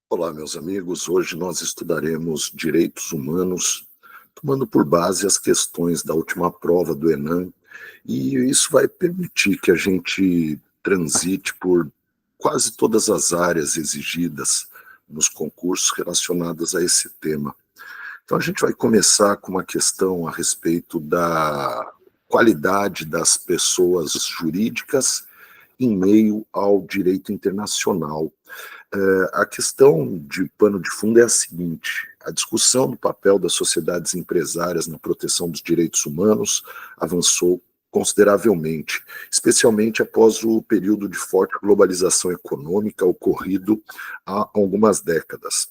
Olá, meus amigos. Hoje nós estudaremos direitos humanos, tomando por base as questões da última prova do Enem, e isso vai permitir que a gente transite por quase todas as áreas exigidas nos concursos relacionadas a esse tema. Então, a gente vai começar com uma questão a respeito da qualidade das pessoas jurídicas em meio ao direito internacional. A questão de pano de fundo é a seguinte: a discussão do papel das sociedades empresárias na proteção dos direitos humanos avançou consideravelmente, especialmente após o período de forte globalização econômica ocorrido há algumas décadas.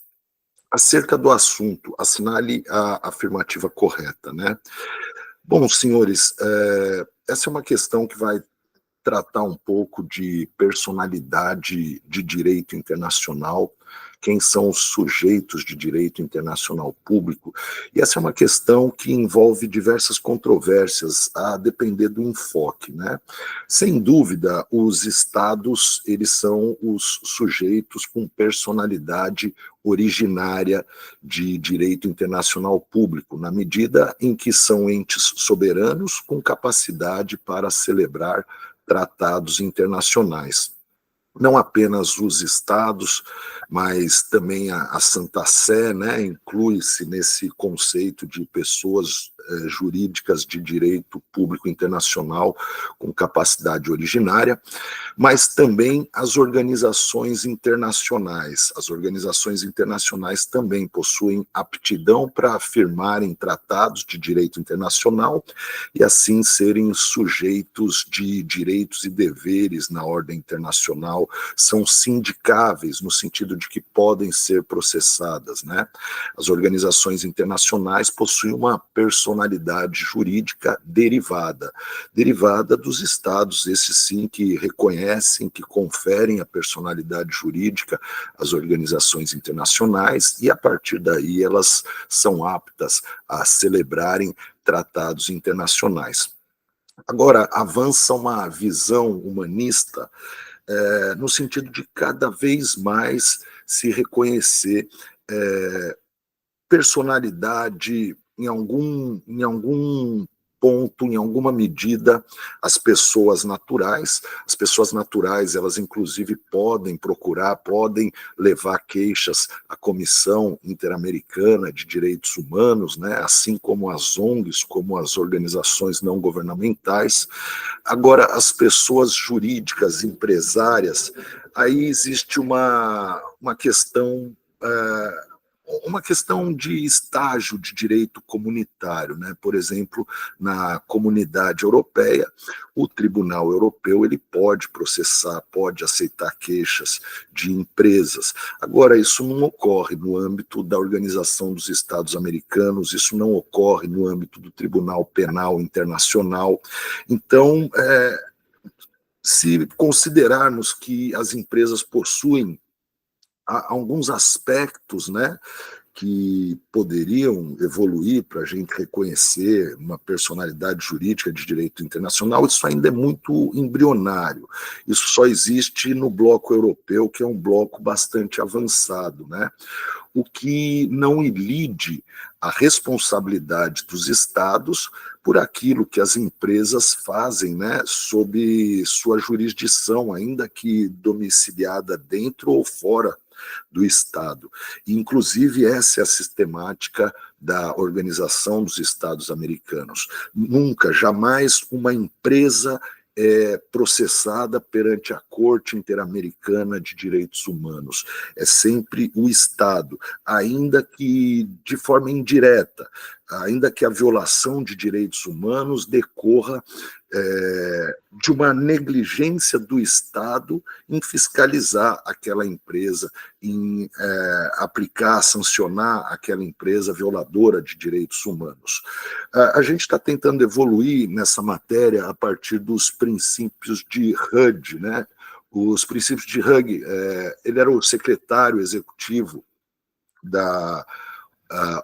Acerca do assunto, assinale a afirmativa correta, né? Bom, senhores, essa é uma questão que vai tratar um pouco de personalidade de direito internacional, quem são os sujeitos de direito internacional público, e essa é uma questão que envolve diversas controvérsias, a depender do enfoque, né? Sem dúvida, os estados, eles são os sujeitos com personalidade originária de direito internacional público, na medida em que são entes soberanos com capacidade para celebrar tratados internacionais. Não apenas os estados, mas também a Santa Sé, né, inclui-se nesse conceito de pessoas jurídicas de direito público internacional com capacidade originária, mas também as organizações internacionais. As organizações internacionais também possuem aptidão para firmarem tratados de direito internacional e assim serem sujeitos de direitos e deveres na ordem internacional, são sindicáveis no sentido de que podem ser processadas, né? As organizações internacionais possuem uma personalidade jurídica derivada dos estados, esses sim que reconhecem, que conferem a personalidade jurídica às organizações internacionais, e a partir daí elas são aptas a celebrarem tratados internacionais. Agora, avança uma visão humanista no sentido de cada vez mais se reconhecer personalidade em algum ponto, em alguma medida, as pessoas naturais. As pessoas naturais, elas inclusive podem procurar, podem levar queixas à Comissão Interamericana de Direitos Humanos, né, assim como as ONGs, como as organizações não governamentais. Agora, as pessoas jurídicas, empresárias, aí existe uma questão uma questão de estágio de direito comunitário, né? Por exemplo, na Comunidade Europeia, o Tribunal Europeu ele pode processar, pode aceitar queixas de empresas. Agora, isso não ocorre no âmbito da Organização dos Estados Americanos, isso não ocorre no âmbito do Tribunal Penal Internacional. Então, se considerarmos que as empresas possuem alguns aspectos, né, que poderiam evoluir para a gente reconhecer uma personalidade jurídica de direito internacional, isso ainda é muito embrionário. Isso só existe no bloco europeu, que é um bloco bastante avançado, né? O que não ilide a responsabilidade dos estados por aquilo que as empresas fazem, né, sob sua jurisdição, ainda que domiciliada dentro ou fora do Estado. E, inclusive, essa é a sistemática da Organização dos Estados Americanos. Nunca, jamais uma empresa é processada perante a Corte Interamericana de Direitos Humanos. É sempre o Estado, ainda que de forma indireta, ainda que a violação de direitos humanos decorra de uma negligência do Estado em fiscalizar aquela empresa, em aplicar, sancionar aquela empresa violadora de direitos humanos. A gente está tentando evoluir nessa matéria a partir dos princípios de Hud, né? Os princípios de Hud, ele era o secretário executivo da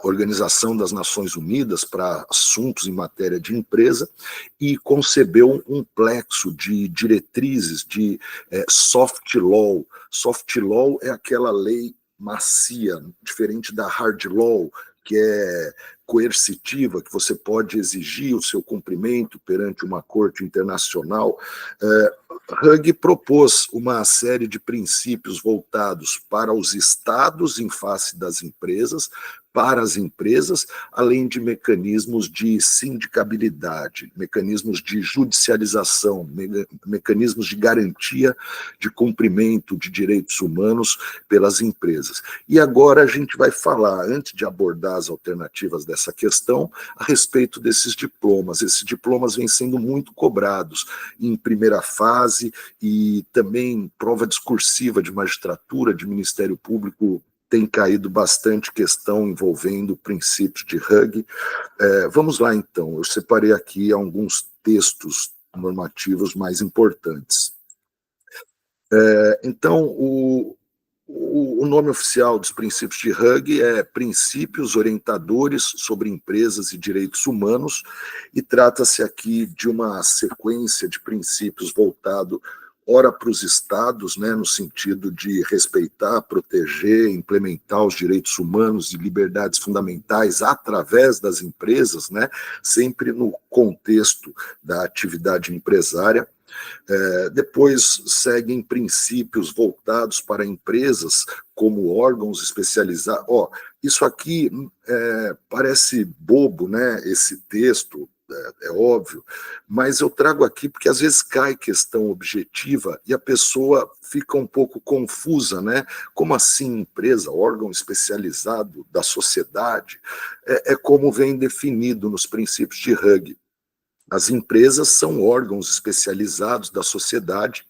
Organização das Nações Unidas para assuntos em matéria de empresa e concebeu um plexo de diretrizes de soft law. Soft law é aquela lei macia, diferente da hard law, que é coercitiva, que você pode exigir o seu cumprimento perante uma corte internacional. Hug propôs uma série de princípios voltados para os estados em face das empresas, para as empresas, além de mecanismos de sindicabilidade, mecanismos de judicialização, mecanismos de garantia de cumprimento de direitos humanos pelas empresas. E agora a gente vai falar, antes de abordar as alternativas dessa questão, a respeito desses diplomas. Esses diplomas vêm sendo muito cobrados em primeira fase e também prova discursiva de magistratura, de Ministério Público, tem caído bastante questão envolvendo princípios de Hug. Vamos lá, então. Eu separei aqui alguns textos normativos mais importantes. Então, o nome oficial dos princípios de Hug é Princípios Orientadores sobre Empresas e Direitos Humanos, e trata-se aqui de uma sequência de princípios voltado ora para os estados, né, no sentido de respeitar, proteger, implementar os direitos humanos e liberdades fundamentais através das empresas, né, sempre no contexto da atividade empresária. Depois seguem princípios voltados para empresas como órgãos especializados. Isso aqui parece bobo, né, esse texto, é óbvio, mas eu trago aqui porque às vezes cai questão objetiva e a pessoa fica um pouco confusa, né? Como assim empresa, órgão especializado da sociedade? É como vem definido nos princípios de Hug. As empresas são órgãos especializados da sociedade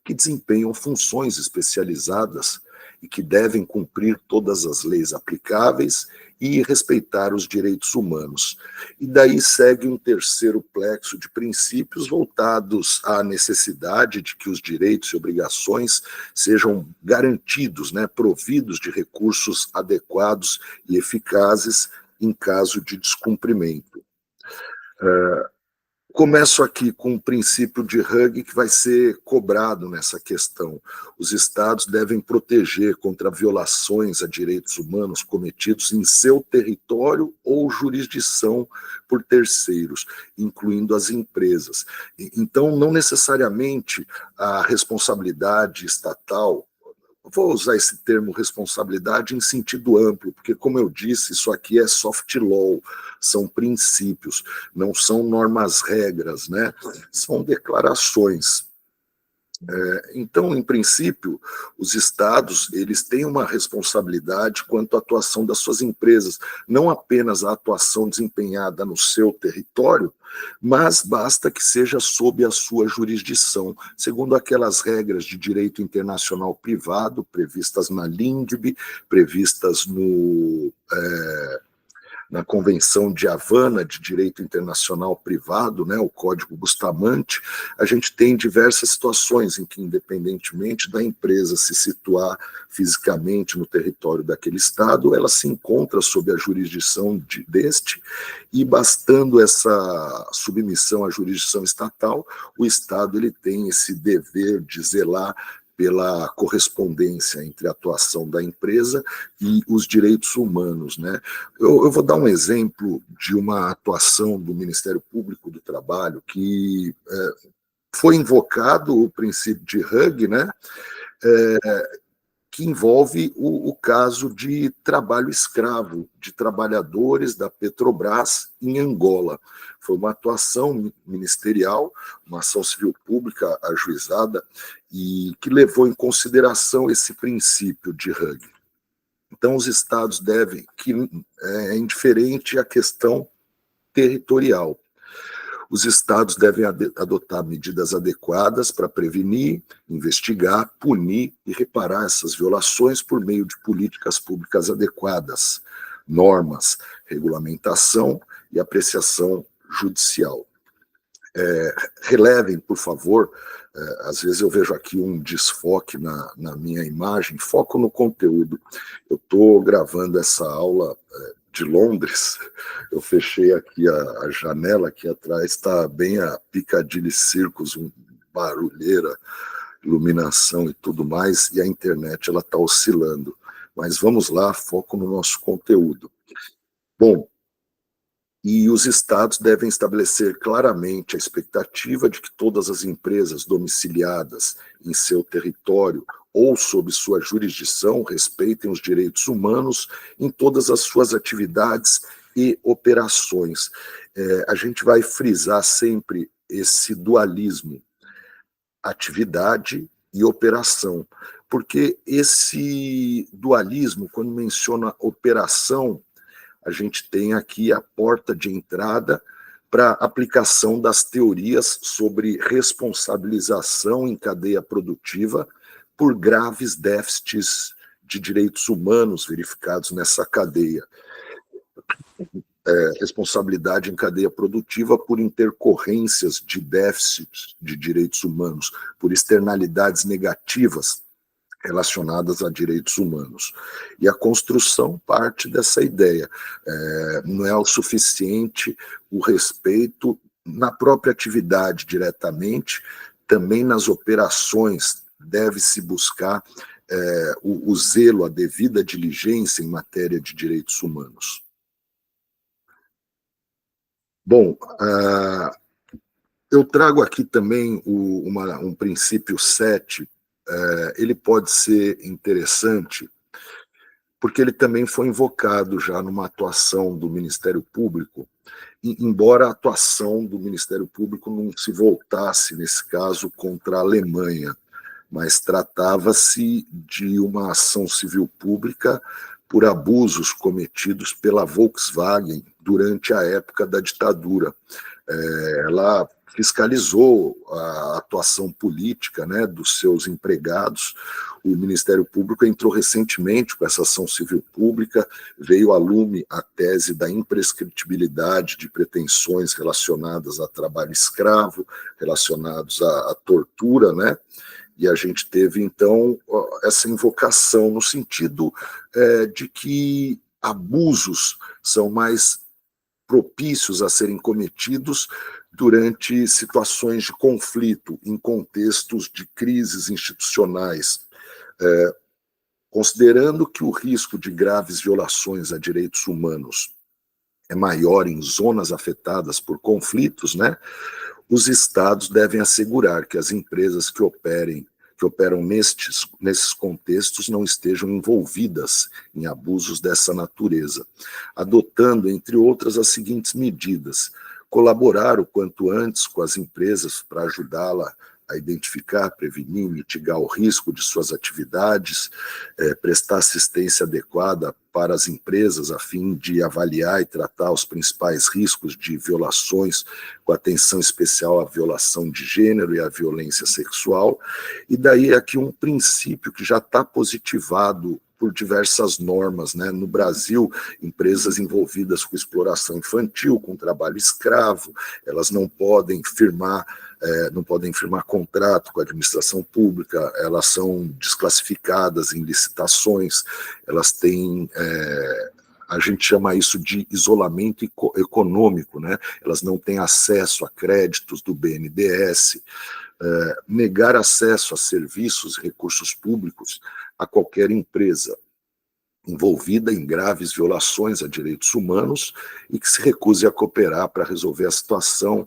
que desempenham funções especializadas e que devem cumprir todas as leis aplicáveis e respeitar os direitos humanos. E daí segue um terceiro plexo de princípios voltados à necessidade de que os direitos e obrigações sejam garantidos, né, providos de recursos adequados e eficazes em caso de descumprimento. Começo aqui com o princípio de Hug que vai ser cobrado nessa questão. Os estados devem proteger contra violações a direitos humanos cometidos em seu território ou jurisdição por terceiros, incluindo as empresas. Então, não necessariamente a responsabilidade estatal, vou usar esse termo responsabilidade em sentido amplo, porque, como eu disse, isso aqui é soft law, são princípios, não são normas regras, né? São declarações. Então, em princípio, os estados eles têm uma responsabilidade quanto à atuação das suas empresas, não apenas a atuação desempenhada no seu território, mas basta que seja sob a sua jurisdição, segundo aquelas regras de direito internacional privado previstas na LINDB, previstas na Convenção de Havana de Direito Internacional Privado, né, o Código Bustamante. A gente tem diversas situações em que, independentemente da empresa se situar fisicamente no território daquele Estado, ela se encontra sob a jurisdição deste, e bastando essa submissão à jurisdição estatal, o Estado ele tem esse dever de zelar pela correspondência entre a atuação da empresa e os direitos humanos, né? Eu vou dar um exemplo de uma atuação do Ministério Público do Trabalho que foi invocado o princípio de Hug, né? Que envolve o caso de trabalho escravo de trabalhadores da Petrobras em Angola. Foi uma atuação ministerial, uma ação civil pública ajuizada, e que levou em consideração esse princípio de Hug. Então, os estados devem, que é indiferente à questão territorial, os estados devem adotar medidas adequadas para prevenir, investigar, punir e reparar essas violações por meio de políticas públicas adequadas, normas, regulamentação e apreciação judicial. Relevem, por favor, às vezes eu vejo aqui um desfoque na minha imagem, foco no conteúdo. Eu estou gravando essa aula de Londres, eu fechei aqui a janela, aqui atrás está bem a Piccadilly Circus, barulheira, iluminação e tudo mais, e a internet ela está oscilando. Mas vamos lá, foco no nosso conteúdo. Bom, e os estados devem estabelecer claramente a expectativa de que todas as empresas domiciliadas em seu território ou sob sua jurisdição respeitem os direitos humanos em todas as suas atividades e operações. A gente vai frisar sempre esse dualismo, atividade e operação, porque esse dualismo, quando menciona operação, a gente tem aqui a porta de entrada para a aplicação das teorias sobre responsabilização em cadeia produtiva por graves déficits de direitos humanos verificados nessa cadeia. Responsabilidade em cadeia produtiva por intercorrências de déficits de direitos humanos, por externalidades negativas relacionadas a direitos humanos. E a construção parte dessa ideia. Não é o suficiente o respeito na própria atividade diretamente, também nas operações deve-se buscar o zelo, a devida diligência em matéria de direitos humanos. Bom, eu trago aqui também um princípio 7, ele pode ser interessante, porque ele também foi invocado já numa atuação do Ministério Público, embora a atuação do Ministério Público não se voltasse, nesse caso, contra a Alemanha, mas tratava-se de uma ação civil pública por abusos cometidos pela Volkswagen durante a época da ditadura. Ela fiscalizou a atuação política, né, dos seus empregados. O Ministério Público entrou recentemente com essa ação civil pública, veio a lume a tese da imprescritibilidade de pretensões relacionadas a trabalho escravo, relacionados à tortura, né? E a gente teve, então, essa invocação no sentido de que abusos são mais propícios a serem cometidos durante situações de conflito, em contextos de crises institucionais. Considerando que o risco de graves violações a direitos humanos é maior em zonas afetadas por conflitos, né? Os estados devem assegurar que as empresas que operam nesses contextos não estejam envolvidas em abusos dessa natureza, adotando, entre outras, as seguintes medidas: colaborar o quanto antes com as empresas para ajudá-la a identificar, prevenir, mitigar o risco de suas atividades, prestar assistência adequada para as empresas a fim de avaliar e tratar os principais riscos de violações, com atenção especial à violação de gênero e à violência sexual. E daí aqui um princípio que já está positivado por diversas normas, né? No Brasil, empresas envolvidas com exploração infantil, com trabalho escravo, elas não podem firmar contrato com a administração pública, elas são desclassificadas em licitações, elas têm, a gente chama isso de isolamento econômico, né? Elas não têm acesso a créditos do BNDES, negar acesso a serviços e recursos públicos a qualquer empresa envolvida em graves violações a direitos humanos e que se recuse a cooperar para resolver a situação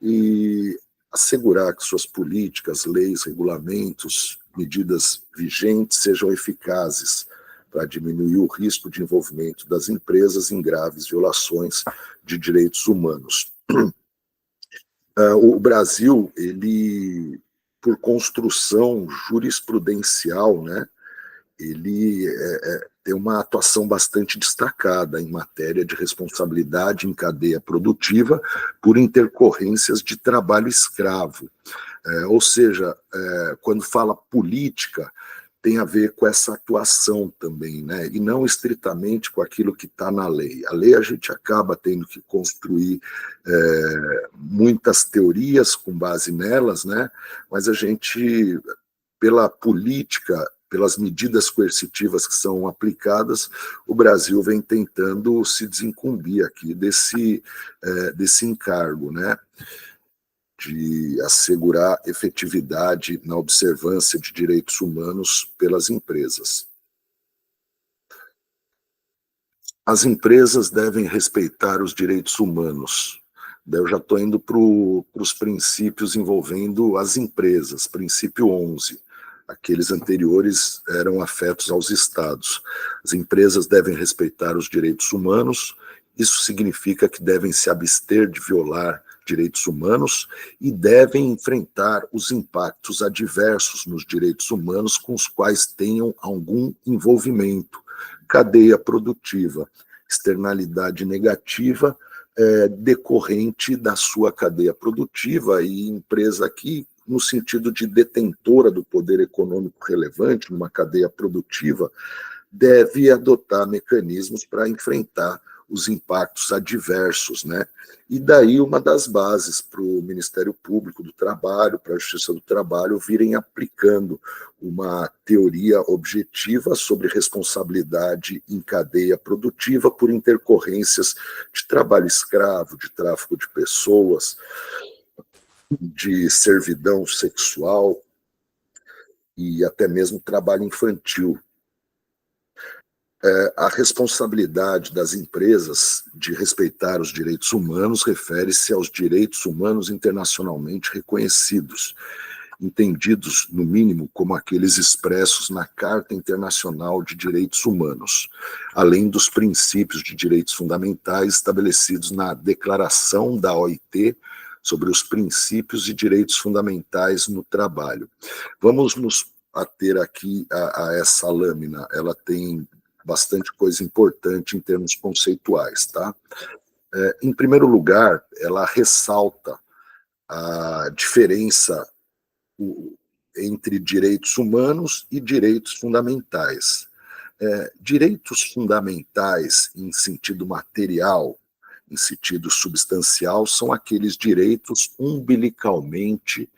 e assegurar que suas políticas, leis, regulamentos, medidas vigentes sejam eficazes para diminuir o risco de envolvimento das empresas em graves violações de direitos humanos. O Brasil, ele, por construção jurisprudencial, né, ele tem uma atuação bastante destacada em matéria de responsabilidade em cadeia produtiva por intercorrências de trabalho escravo. Ou seja, quando fala política, tem a ver com essa atuação também, né? E não estritamente com aquilo que está na lei. A lei a gente acaba tendo que construir muitas teorias com base nelas, né? Mas a gente, pela política, pelas medidas coercitivas que são aplicadas, o Brasil vem tentando se desincumbir aqui desse encargo, né? De assegurar efetividade na observância de direitos humanos pelas empresas. As empresas devem respeitar os direitos humanos. Daí eu já estou indo para os princípios envolvendo as empresas, princípio 11. Aqueles anteriores eram afetos aos estados. As empresas devem respeitar os direitos humanos, isso significa que devem se abster de violar direitos humanos e devem enfrentar os impactos adversos nos direitos humanos com os quais tenham algum envolvimento. Cadeia produtiva, externalidade negativa decorrente da sua cadeia produtiva, e empresa aqui no sentido de detentora do poder econômico relevante numa cadeia produtiva, deve adotar mecanismos para enfrentar os impactos adversos, né? E daí uma das bases para o Ministério Público do Trabalho, para a Justiça do Trabalho, virem aplicando uma teoria objetiva sobre responsabilidade em cadeia produtiva por intercorrências de trabalho escravo, de tráfico de pessoas, de servidão sexual e até mesmo trabalho infantil. A responsabilidade das empresas de respeitar os direitos humanos refere-se aos direitos humanos internacionalmente reconhecidos, entendidos, no mínimo, como aqueles expressos na Carta Internacional de Direitos Humanos, além dos princípios de direitos fundamentais estabelecidos na Declaração da OIT sobre os princípios e direitos fundamentais no trabalho. Vamos nos ater aqui a essa lâmina, ela tem bastante coisa importante em termos conceituais, tá? Em primeiro lugar, ela ressalta a diferença entre direitos humanos e direitos fundamentais. Direitos fundamentais, em sentido material, em sentido substancial, são aqueles direitos umbilicalmente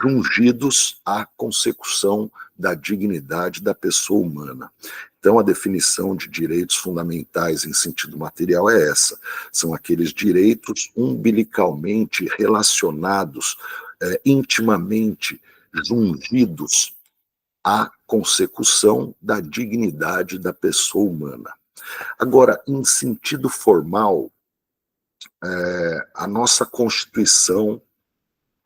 jungidos à consecução da dignidade da pessoa humana. Então, a definição de direitos fundamentais em sentido material é essa. São aqueles direitos umbilicalmente relacionados, intimamente jungidos à consecução da dignidade da pessoa humana. Agora, em sentido formal, a nossa Constituição,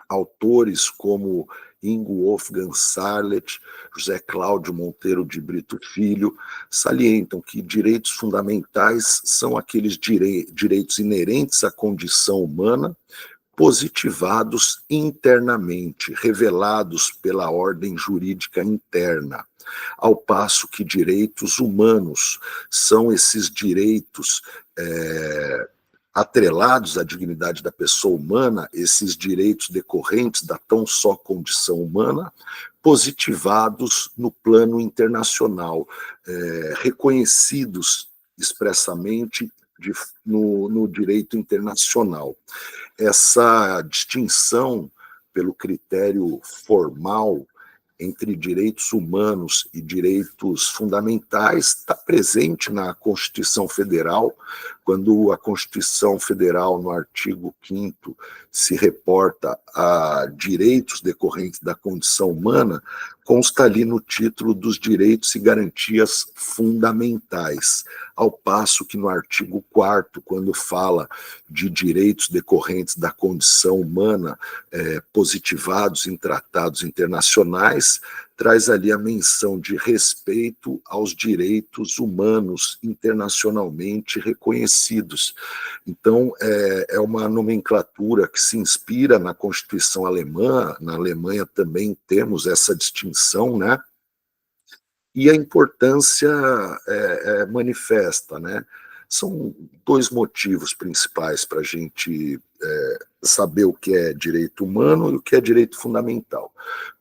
autores como Ingo Wolfgang Sarlet, José Cláudio Monteiro de Brito Filho, salientam que direitos fundamentais são aqueles direitos inerentes à condição humana, positivados internamente, revelados pela ordem jurídica interna, ao passo que direitos humanos são esses direitos atrelados à dignidade da pessoa humana, esses direitos decorrentes da tão só condição humana, positivados no plano internacional, reconhecidos expressamente no direito internacional. Essa distinção pelo critério formal entre direitos humanos e direitos fundamentais está presente na Constituição Federal, quando a Constituição Federal, no artigo 5º, se reporta a direitos decorrentes da condição humana, consta ali no título dos direitos e garantias fundamentais, ao passo que no artigo 4º, quando fala de direitos decorrentes da condição humana, positivados em tratados internacionais, traz ali a menção de respeito aos direitos humanos internacionalmente reconhecidos. Então, é uma nomenclatura que se inspira na Constituição alemã. Na Alemanha também temos essa distinção, né? E a importância é manifesta, né? São dois motivos principais para a gente saber o que é direito humano e o que é direito fundamental.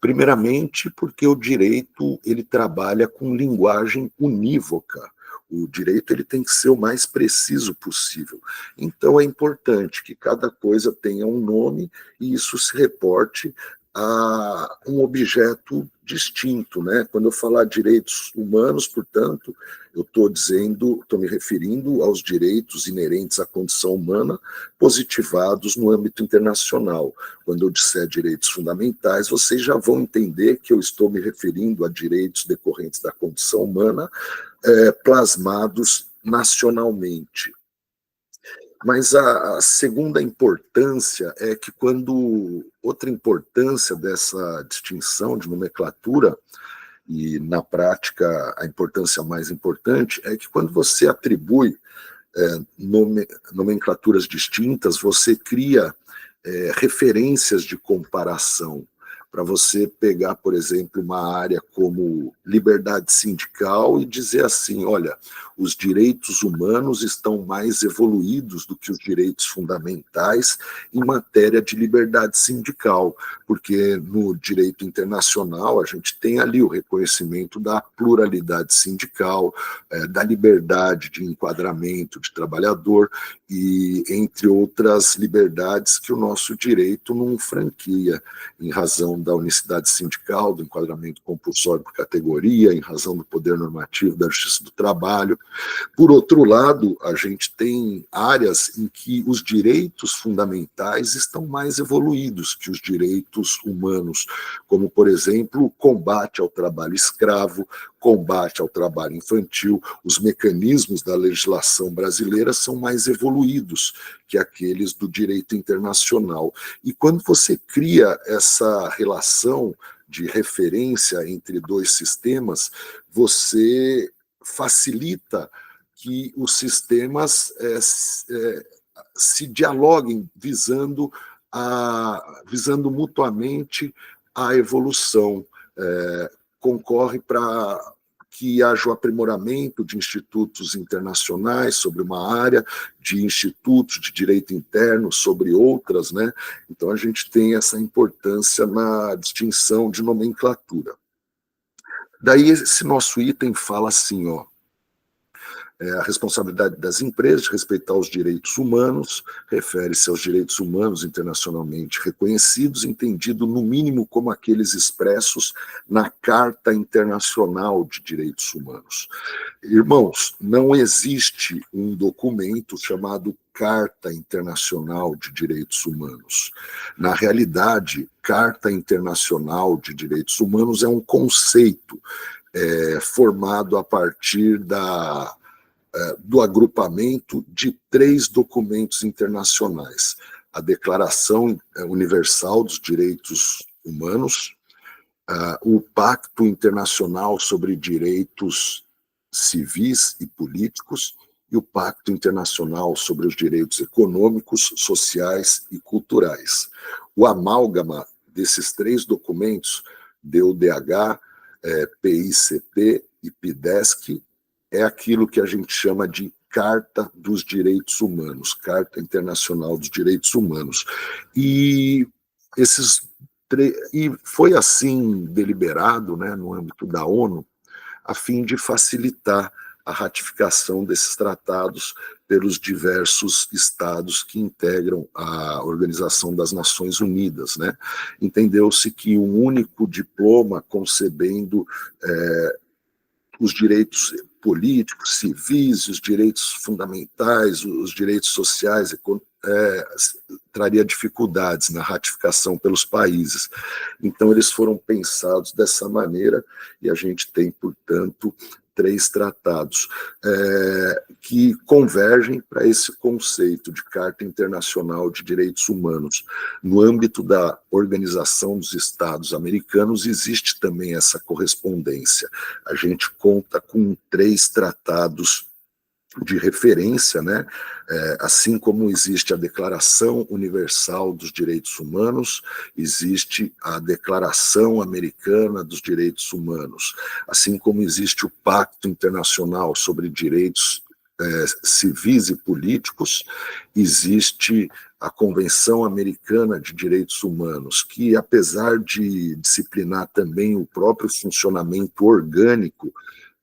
Primeiramente, porque o direito ele trabalha com linguagem unívoca. O direito ele tem que ser o mais preciso possível. Então é importante que cada coisa tenha um nome e isso se reporte a um objeto distinto, né? Quando eu falar direitos humanos, portanto, eu estou me referindo aos direitos inerentes à condição humana positivados no âmbito internacional. Quando eu disser direitos fundamentais, vocês já vão entender que eu estou me referindo a direitos decorrentes da condição humana plasmados nacionalmente. Mas a segunda importância é que outra importância dessa distinção de nomenclatura, e na prática a importância mais importante, é que quando você atribui nomenclaturas distintas, você cria referências de comparação. Para você pegar, por exemplo, uma área como liberdade sindical e dizer assim, olha, os direitos humanos estão mais evoluídos do que os direitos fundamentais em matéria de liberdade sindical, porque no direito internacional a gente tem ali o reconhecimento da pluralidade sindical, da liberdade de enquadramento de trabalhador e entre outras liberdades que o nosso direito não franquia, em razão da unicidade sindical, do enquadramento compulsório por categoria, em razão do poder normativo da justiça do trabalho. Por outro lado, a gente tem áreas em que os direitos fundamentais estão mais evoluídos que os direitos humanos, como, por exemplo, o combate ao trabalho escravo, combate ao trabalho infantil. Os mecanismos da legislação brasileira são mais evoluídos que aqueles do direito internacional. E quando você cria essa relação de referência entre dois sistemas, você facilita que os sistemas se dialoguem visando mutuamente a evolução. Concorre para que haja o aprimoramento de institutos internacionais sobre uma área, de institutos de direito interno sobre outras, né? Então a gente tem essa importância na distinção de nomenclatura. Daí esse nosso item fala assim, ó, a responsabilidade das empresas de respeitar os direitos humanos, refere-se aos direitos humanos internacionalmente reconhecidos, entendido no mínimo como aqueles expressos na Carta Internacional de Direitos Humanos. Irmãos, não existe um documento chamado Carta Internacional de Direitos Humanos. Na realidade, Carta Internacional de Direitos Humanos é um conceito formado a partir do agrupamento de 3 documentos internacionais: a Declaração Universal dos Direitos Humanos, o Pacto Internacional sobre Direitos Civis e Políticos e o Pacto Internacional sobre os Direitos Econômicos, Sociais e Culturais. O amálgama desses 3 documentos, DUDH, PICP e PIDESC, é aquilo que a gente chama de Carta dos Direitos Humanos, Carta Internacional dos Direitos Humanos. E foi assim deliberado, né, no âmbito da ONU, a fim de facilitar a ratificação desses tratados pelos diversos estados que integram a Organização das Nações Unidas, né? Entendeu-se que um único diploma concebendo os direitos políticos, civis, os direitos fundamentais, os direitos sociais, traria dificuldades na ratificação pelos países. Então, eles foram pensados dessa maneira e a gente tem, portanto, 3 tratados que convergem para esse conceito de Carta Internacional de Direitos Humanos. No âmbito da Organização dos Estados Americanos, existe também essa correspondência. A gente conta com 3 tratados de referência, né? Assim como existe a Declaração Universal dos Direitos Humanos, existe a Declaração Americana dos Direitos Humanos, assim como existe o Pacto Internacional sobre Direitos Civis e Políticos, existe a Convenção Americana de Direitos Humanos, que, apesar de disciplinar também o próprio funcionamento orgânico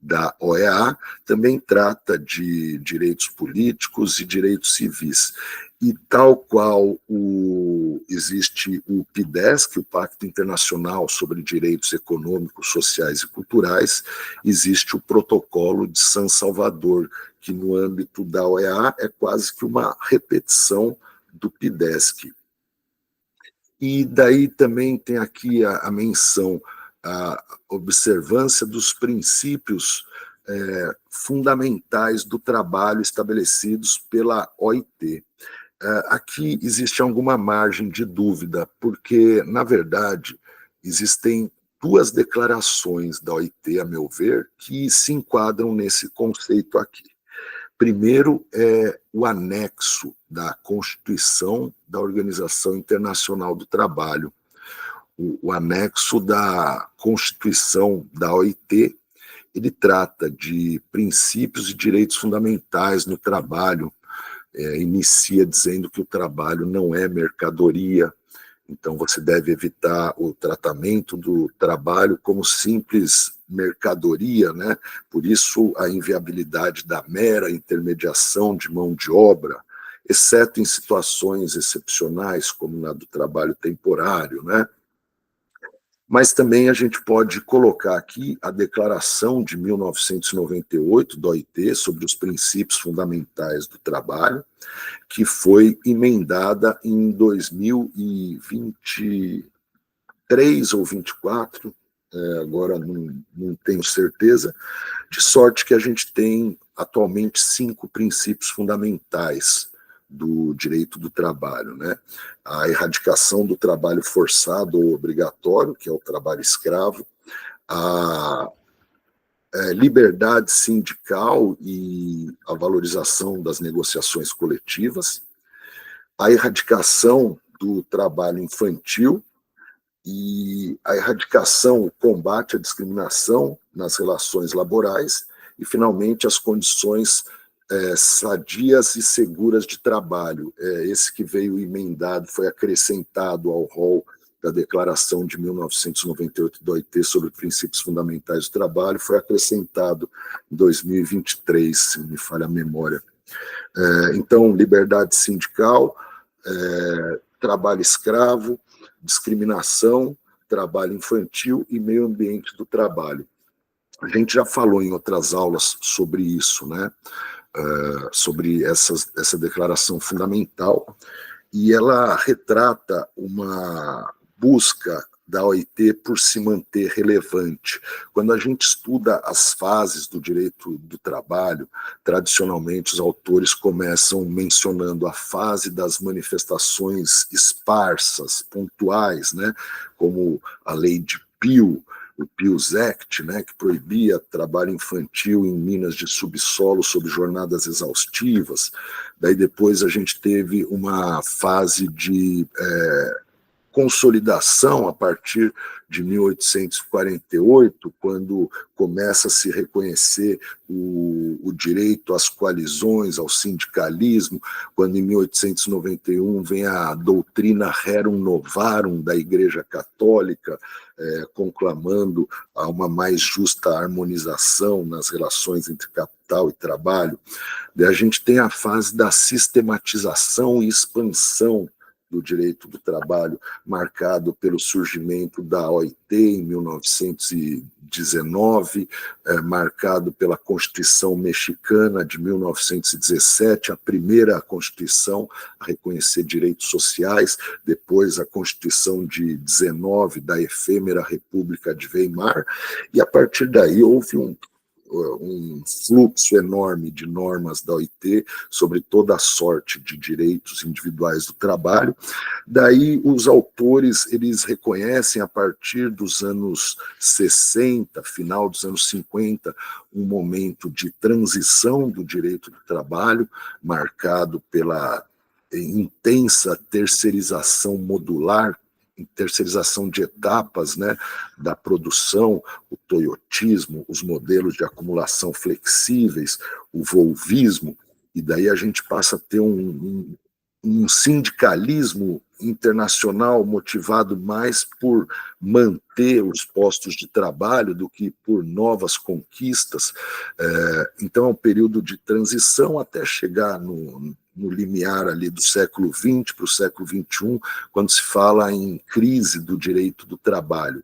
da OEA, também trata de direitos políticos e direitos civis. E tal qual existe o PIDESC, o Pacto Internacional sobre Direitos Econômicos, Sociais e Culturais, existe o Protocolo de San Salvador, que no âmbito da OEA é quase que uma repetição do PIDESC. E daí também tem aqui a menção, a observância dos princípios fundamentais do trabalho estabelecidos pela OIT. Aqui existe alguma margem de dúvida, porque, na verdade, existem duas declarações da OIT, a meu ver, que se enquadram nesse conceito aqui. Primeiro é o anexo da Constituição da Organização Internacional do Trabalho. O anexo da Constituição da OIT, ele trata de princípios e direitos fundamentais no trabalho, inicia dizendo que o trabalho não é mercadoria, então você deve evitar o tratamento do trabalho como simples mercadoria, né? Por isso a inviabilidade da mera intermediação de mão de obra, exceto em situações excepcionais, como na do trabalho temporário, né? Mas também a gente pode colocar aqui a Declaração de 1998 da OIT sobre os princípios fundamentais do trabalho, que foi emendada em 2023 ou 24, agora não tenho certeza, de sorte que a gente tem atualmente 5 princípios fundamentais do direito do trabalho, né? A erradicação do trabalho forçado ou obrigatório, que é o trabalho escravo, a liberdade sindical e a valorização das negociações coletivas, a erradicação do trabalho infantil e a erradicação, o combate à discriminação nas relações laborais e, finalmente, as condições sadias e seguras de trabalho. Esse que veio emendado, foi acrescentado ao rol da Declaração de 1998 da OIT sobre princípios fundamentais do trabalho, foi acrescentado em 2023, se não me falha a memória. Então, liberdade sindical, trabalho escravo, discriminação, trabalho infantil e meio ambiente do trabalho. A gente já falou em outras aulas sobre isso, né? Sobre essa declaração fundamental, e ela retrata uma busca da OIT por se manter relevante. Quando a gente estuda as fases do direito do trabalho, tradicionalmente os autores começam mencionando a fase das manifestações esparsas, pontuais, né, como a lei de Peel, o Peel's Act, né, que proibia trabalho infantil em minas de subsolo sob jornadas exaustivas. Daí depois a gente teve uma fase de consolidação a partir de 1848, quando começa a se reconhecer o direito às coalizões, ao sindicalismo, quando em 1891 vem a doutrina Rerum Novarum da Igreja Católica, conclamando a uma mais justa harmonização nas relações entre capital e trabalho. Daí a gente tem a fase da sistematização e expansão do direito do trabalho, marcado pelo surgimento da OIT em 1919, marcado pela Constituição Mexicana de 1917, a primeira Constituição a reconhecer direitos sociais, depois a Constituição de 19 da efêmera República de Weimar, e a partir daí houve um fluxo enorme de normas da OIT sobre toda a sorte de direitos individuais do trabalho. Daí os autores, eles reconhecem a partir dos anos 60, final dos anos 50, um momento de transição do direito do trabalho, marcado pela intensa terceirização modular, terceirização de etapas, né, da produção, o toyotismo, os modelos de acumulação flexíveis, o volvismo, e daí a gente passa a ter um sindicalismo internacional motivado mais por manter os postos de trabalho do que por novas conquistas. Então é um período de transição até chegar no limiar ali do século XX para o século XXI, quando se fala em crise do direito do trabalho.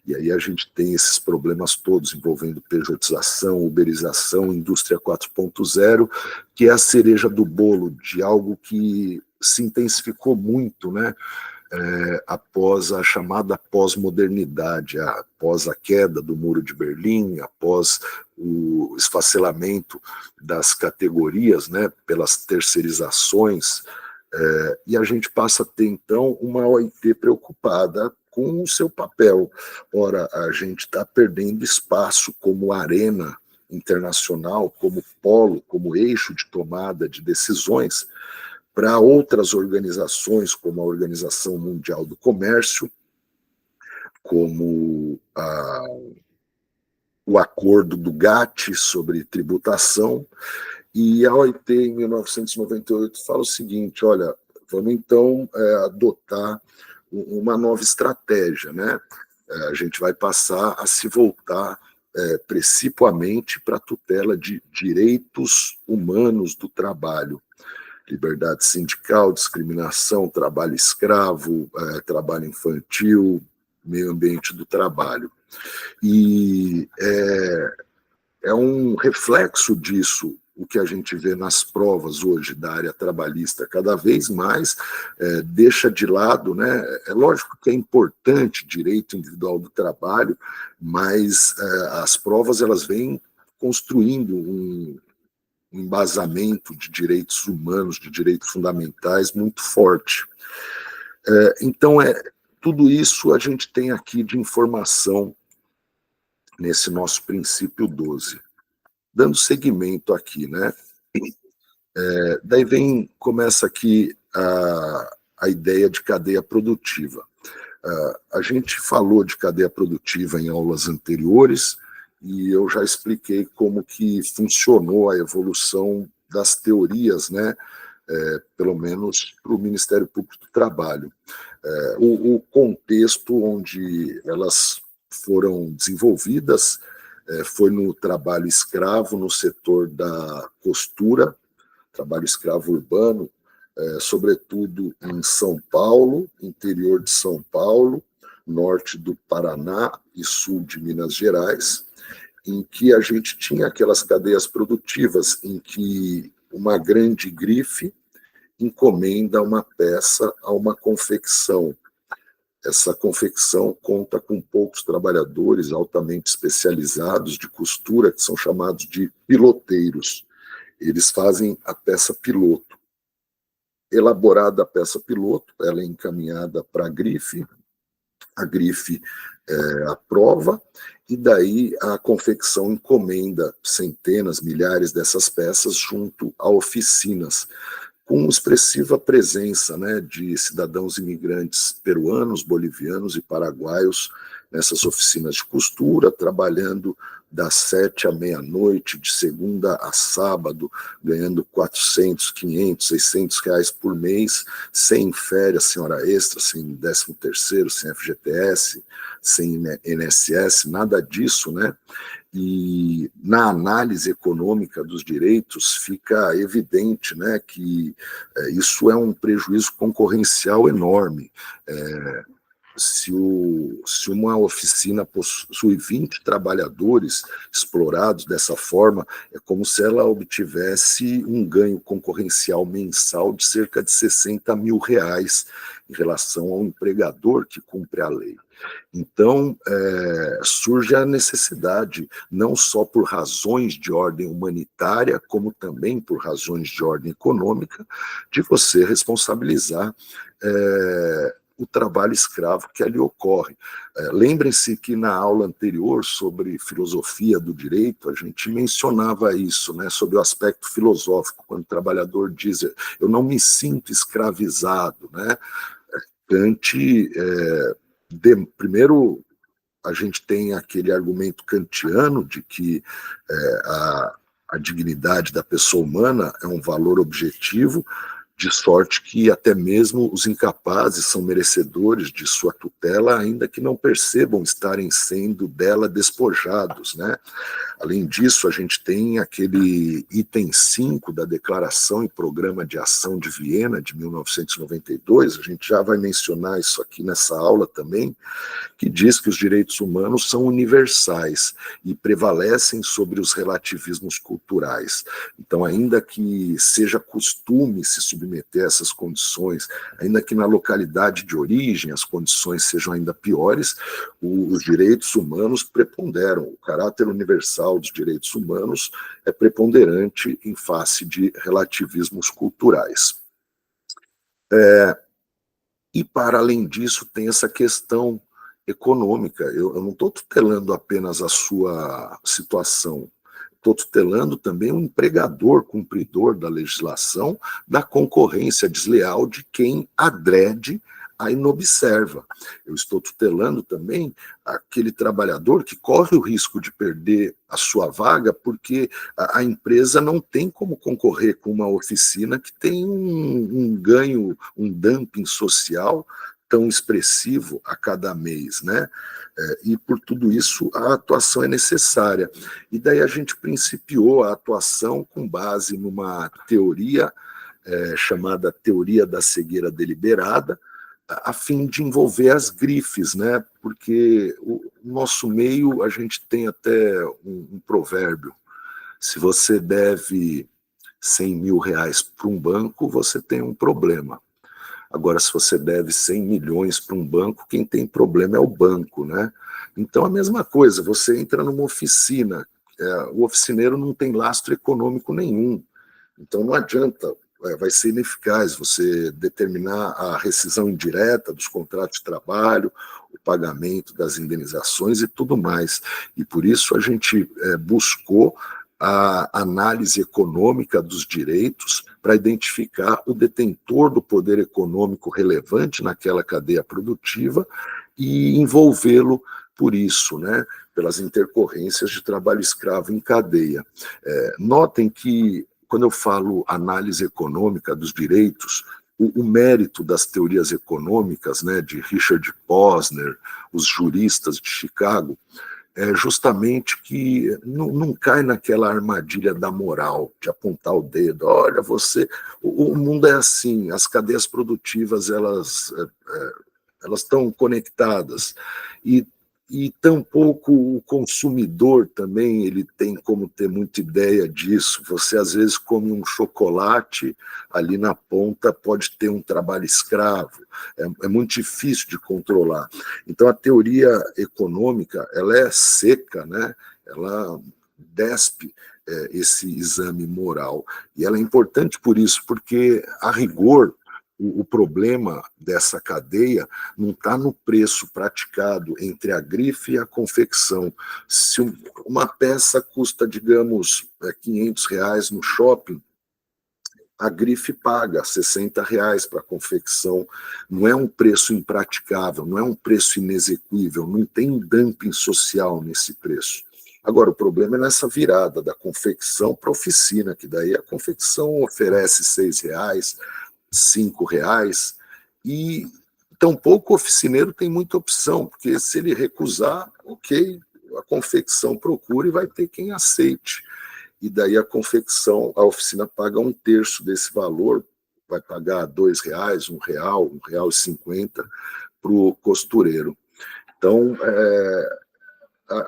E aí a gente tem esses problemas todos envolvendo pejotização, uberização, indústria 4.0, que é a cereja do bolo de algo que se intensificou muito, né, após a chamada pós-modernidade, após a queda do Muro de Berlim, após o esfacelamento das categorias, né, pelas terceirizações, e a gente passa a ter, então, uma OIT preocupada com o seu papel. Ora, a gente está perdendo espaço como arena internacional, como polo, como eixo de tomada de decisões, para outras organizações, como a Organização Mundial do Comércio, como o Acordo do GATT sobre tributação, e a OIT, em 1998, fala o seguinte: olha, vamos então adotar uma nova estratégia, né? A gente vai passar a se voltar principalmente para a tutela de direitos humanos do trabalho, liberdade sindical, discriminação, trabalho escravo, trabalho infantil, meio ambiente do trabalho. E é um reflexo disso o que a gente vê nas provas hoje da área trabalhista, cada vez mais deixa de lado, né? É lógico que é importante direito individual do trabalho, mas as provas elas vêm construindo um embasamento de direitos humanos, de direitos fundamentais muito forte. Então, tudo isso a gente tem aqui de informação nesse nosso princípio 12. Dando seguimento aqui, né? Daí começa aqui a ideia de cadeia produtiva. A gente falou de cadeia produtiva em aulas anteriores, e eu já expliquei como que funcionou a evolução das teorias, né? Pelo menos para o Ministério Público do Trabalho. O contexto onde elas foram desenvolvidas foi no trabalho escravo, no setor da costura, trabalho escravo urbano, sobretudo em São Paulo, interior de São Paulo, norte do Paraná e sul de Minas Gerais, em que a gente tinha aquelas cadeias produtivas em que uma grande grife encomenda uma peça a uma confecção. Essa confecção conta com poucos trabalhadores altamente especializados de costura, que são chamados de piloteiros. Eles fazem a peça piloto. Elaborada a peça piloto, ela é encaminhada para a grife aprova, e daí a confecção encomenda centenas, milhares dessas peças junto a oficinas, com expressiva presença, né, de cidadãos imigrantes peruanos, bolivianos e paraguaios nessas oficinas de costura, trabalhando das 7 à meia-noite, de segunda a sábado, ganhando 400, 500, 600 reais por mês, sem férias, sem hora extra, sem 13º, sem FGTS, sem INSS, nada disso, né? E na análise econômica dos direitos fica evidente, né, que isso é um prejuízo concorrencial enorme. Se uma oficina possui 20 trabalhadores explorados dessa forma, é como se ela obtivesse um ganho concorrencial mensal de cerca de 60 mil reais em relação ao empregador que cumpre a lei. Então, surge a necessidade, não só por razões de ordem humanitária, como também por razões de ordem econômica, de você responsabilizar o trabalho escravo que ali ocorre. Lembrem-se que na aula anterior sobre filosofia do direito, a gente mencionava isso, né, sobre o aspecto filosófico, quando o trabalhador diz: eu não me sinto escravizado, né? Kant, primeiro, a gente tem aquele argumento kantiano de que a dignidade da pessoa humana é um valor objetivo, de sorte que até mesmo os incapazes são merecedores de sua tutela, ainda que não percebam estarem sendo dela despojados, né? Além disso, a gente tem aquele item 5 da Declaração e Programa de Ação de Viena, de 1992, a gente já vai mencionar isso aqui nessa aula também, que diz que os direitos humanos são universais e prevalecem sobre os relativismos culturais. Então, ainda que seja costume se submeter submeter a essas condições, ainda que na localidade de origem as condições sejam ainda piores, os direitos humanos preponderam. O caráter universal dos direitos humanos é preponderante em face de relativismos culturais. E, para além disso, tem essa questão econômica. Eu não estou tutelando apenas a sua situação, estou tutelando também o empregador cumpridor da legislação, da concorrência desleal de quem adrede a inobserva. Eu estou tutelando também aquele trabalhador que corre o risco de perder a sua vaga porque a empresa não tem como concorrer com uma oficina que tem um ganho, um dumping social tão expressivo a cada mês, né? E por tudo isso a atuação é necessária. E daí a gente principiou a atuação com base numa teoria chamada teoria da cegueira deliberada, a fim de envolver as grifes, né? Porque o nosso meio, a gente tem até um provérbio: se você deve 100 mil reais para um banco, você tem um problema. Agora, se você deve 100 milhões para um banco, quem tem problema é o banco, né? Então, a mesma coisa, você entra numa oficina, o oficineiro não tem lastro econômico nenhum, então não adianta, vai ser ineficaz você determinar a rescisão indireta dos contratos de trabalho, o pagamento das indenizações e tudo mais. E por isso a gente buscou a análise econômica dos direitos para identificar o detentor do poder econômico relevante naquela cadeia produtiva e envolvê-lo por isso, né, pelas intercorrências de trabalho escravo em cadeia. Notem que, quando eu falo análise econômica dos direitos, o mérito das teorias econômicas, né, de Richard Posner, os juristas de Chicago, é justamente que não cai naquela armadilha da moral, de apontar o dedo, olha, você... O mundo é assim, as cadeias produtivas, elas estão conectadas, e tampouco o consumidor também ele tem como ter muita ideia disso. Você, às vezes, come um chocolate, ali na ponta pode ter um trabalho escravo. É muito difícil de controlar. Então, a teoria econômica, ela é seca, né? Ela despe esse exame moral. E ela é importante por isso, porque, a rigor, o problema dessa cadeia não está no preço praticado entre a grife e a confecção. Se uma peça custa, digamos, R$500 no shopping, a grife paga R$60 para a confecção. Não é um preço impraticável, não é um preço inexequível, não tem dumping social nesse preço. Agora, o problema é nessa virada da confecção para a oficina, que daí a confecção oferece R$6, R$5, e tampouco o oficineiro tem muita opção, porque se ele recusar, ok, a confecção procura e vai ter quem aceite. E daí a confecção, a oficina paga 1/3 desse valor, vai pagar R$2, R$1, R$1,50 para o costureiro. Então,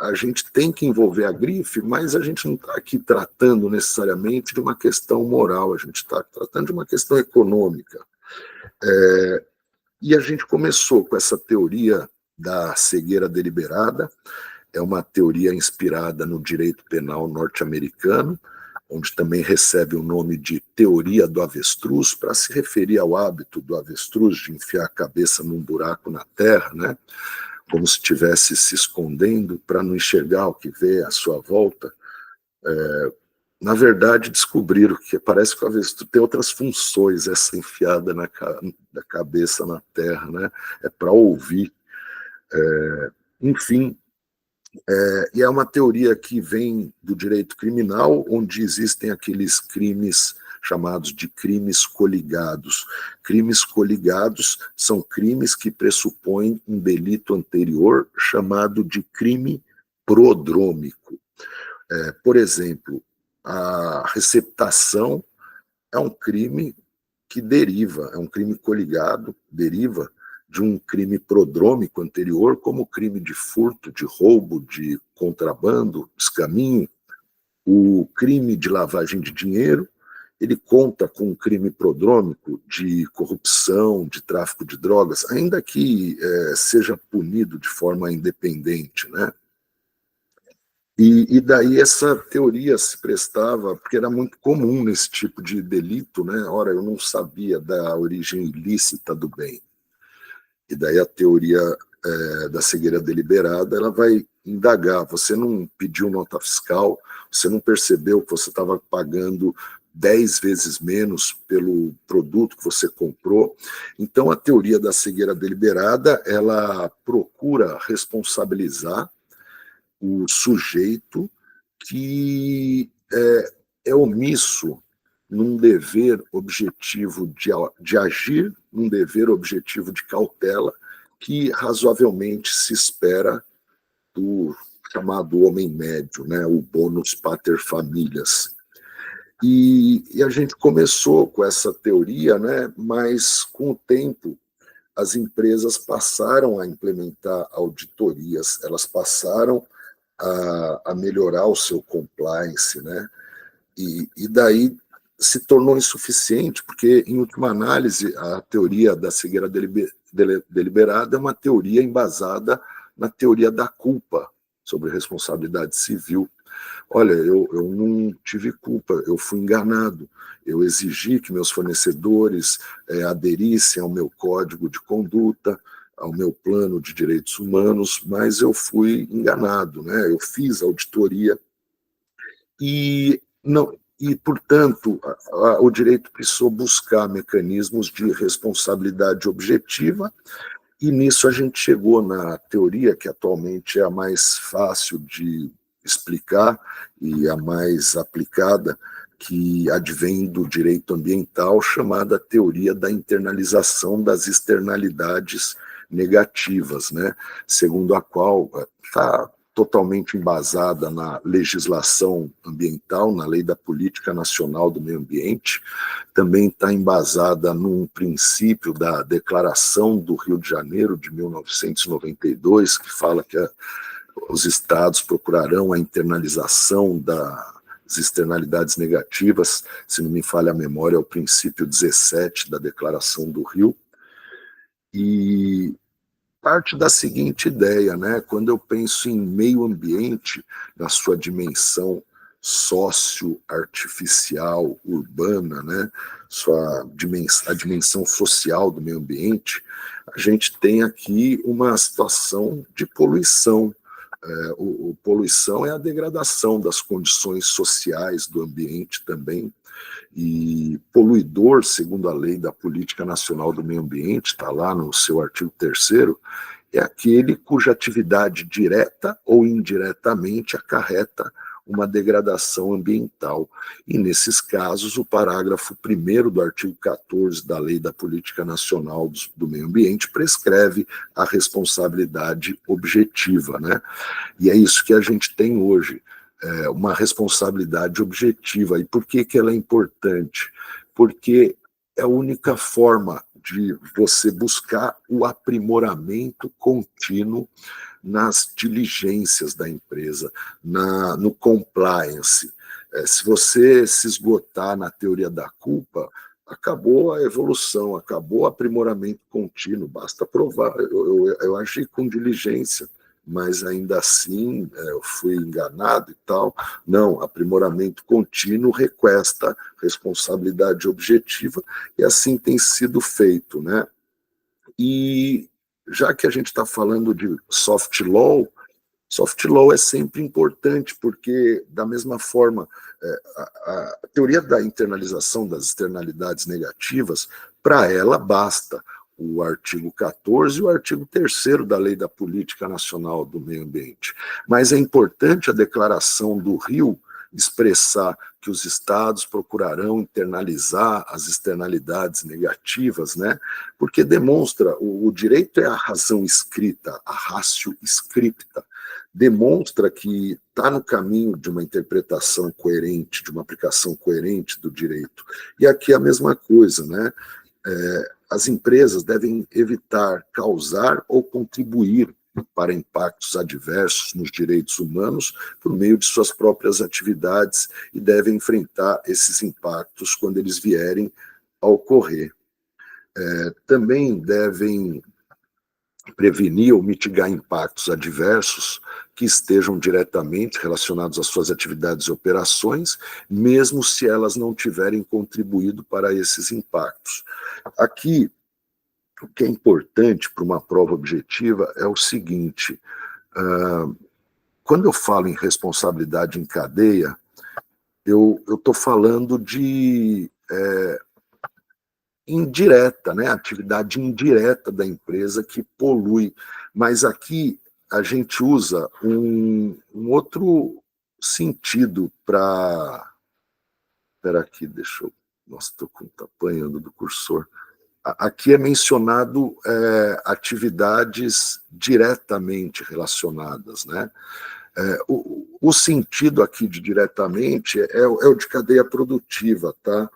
a gente tem que envolver a grife, mas a gente não está aqui tratando necessariamente de uma questão moral, a gente está tratando de uma questão econômica. E a gente começou com essa teoria da cegueira deliberada, é uma teoria inspirada no direito penal norte-americano, onde também recebe o nome de teoria do avestruz, para se referir ao hábito do avestruz de enfiar a cabeça num buraco na terra, né? Como se estivesse se escondendo para não enxergar o que vê à sua volta. Na verdade, descobriram que parece que o avestruz tem outras funções, essa enfiada da cabeça na terra, né? É para ouvir. Enfim, e é uma teoria que vem do direito criminal, onde existem aqueles crimes chamados de crimes coligados. Crimes coligados são crimes que pressupõem um delito anterior chamado de crime prodrômico. Por exemplo, a receptação é um crime que deriva, é um crime coligado, deriva de um crime prodrômico anterior, como o crime de furto, de roubo, de contrabando, escaminho, o crime de lavagem de dinheiro ele conta com um crime prodrômico de corrupção, de tráfico de drogas, ainda que seja punido de forma independente, né? E daí essa teoria se prestava, porque era muito comum nesse tipo de delito, né? Ora, eu não sabia da origem ilícita do bem. E daí a teoria da cegueira deliberada, ela vai indagar, você não pediu nota fiscal, você não percebeu que você estava pagando 10 vezes menos pelo produto que você comprou. Então, a teoria da cegueira deliberada, ela procura responsabilizar o sujeito que é omisso num dever objetivo de agir, num dever objetivo de cautela, que razoavelmente se espera do chamado homem médio, né, o bonus pater familias. E a gente começou com essa teoria, né, mas com o tempo as empresas passaram a implementar auditorias, elas passaram a melhorar o seu compliance, né? E daí se tornou insuficiente, porque, em última análise, a teoria da cegueira deliberada é uma teoria embasada na teoria da culpa sobre responsabilidade civil. Olha, eu não tive culpa, eu fui enganado, eu exigi que meus fornecedores aderissem ao meu código de conduta, ao meu plano de direitos humanos, mas eu fui enganado, né? Eu fiz auditoria e não, e portanto o direito precisou buscar mecanismos de responsabilidade objetiva, e nisso a gente chegou na teoria que atualmente é a mais fácil de explicar e a mais aplicada, que advém do direito ambiental, chamada teoria da internalização das externalidades negativas, né? Segundo a qual está totalmente embasada na legislação ambiental, na Lei da Política Nacional do Meio Ambiente, também está embasada num princípio da Declaração do Rio de Janeiro de 1992, que fala que os estados procurarão a internalização das externalidades negativas, se não me falha a memória, é o princípio 17 da Declaração do Rio, e parte da seguinte ideia, né? Quando eu penso em meio ambiente, na sua dimensão socio-artificial, urbana, né? A dimensão social do meio ambiente, a gente tem aqui uma situação de poluição. Poluição é a degradação das condições sociais do ambiente também, e poluidor, segundo a Lei da Política Nacional do Meio Ambiente, está lá no seu artigo 3º, é aquele cuja atividade direta ou indiretamente acarreta uma degradação ambiental. E, nesses casos, o parágrafo 1º do artigo 14 da Lei da Política Nacional do Meio Ambiente prescreve a responsabilidade objetiva, né? E é isso que a gente tem hoje. Uma responsabilidade objetiva. E por que ela é importante? Porque é a única forma de você buscar o aprimoramento contínuo nas diligências da empresa, no compliance. Se você se esgotar na teoria da culpa, acabou a evolução, acabou o aprimoramento contínuo, basta provar. Eu agi com diligência, mas ainda assim eu fui enganado e tal. Não, aprimoramento contínuo requesta responsabilidade objetiva, e assim tem sido feito, né? E já que a gente está falando de soft law é sempre importante, porque, da mesma forma, a teoria da internalização das externalidades negativas, para ela basta o artigo 14 e o artigo 3º da Lei da Política Nacional do Meio Ambiente. Mas é importante a Declaração do Rio expressar que os estados procurarão internalizar as externalidades negativas, né? Porque demonstra, o direito é a razão escrita, a ratio scripta, demonstra que está no caminho de uma interpretação coerente, de uma aplicação coerente do direito. E aqui é a mesma coisa, né? As empresas devem evitar causar ou contribuir para impactos adversos nos direitos humanos por meio de suas próprias atividades e devem enfrentar esses impactos quando eles vierem a ocorrer. Também devem prevenir ou mitigar impactos adversos que estejam diretamente relacionados às suas atividades e operações, mesmo se elas não tiverem contribuído para esses impactos. Aqui, o que é importante para uma prova objetiva é o seguinte: quando eu falo em responsabilidade em cadeia, eu estou falando de indireta, né? Atividade indireta da empresa que polui. Mas aqui a gente usa um outro sentido para... Espera aqui, deixa eu... Nossa, estou apanhando do cursor. Aqui é mencionado atividades diretamente relacionadas, né? O sentido aqui de diretamente é o de cadeia produtiva, tá?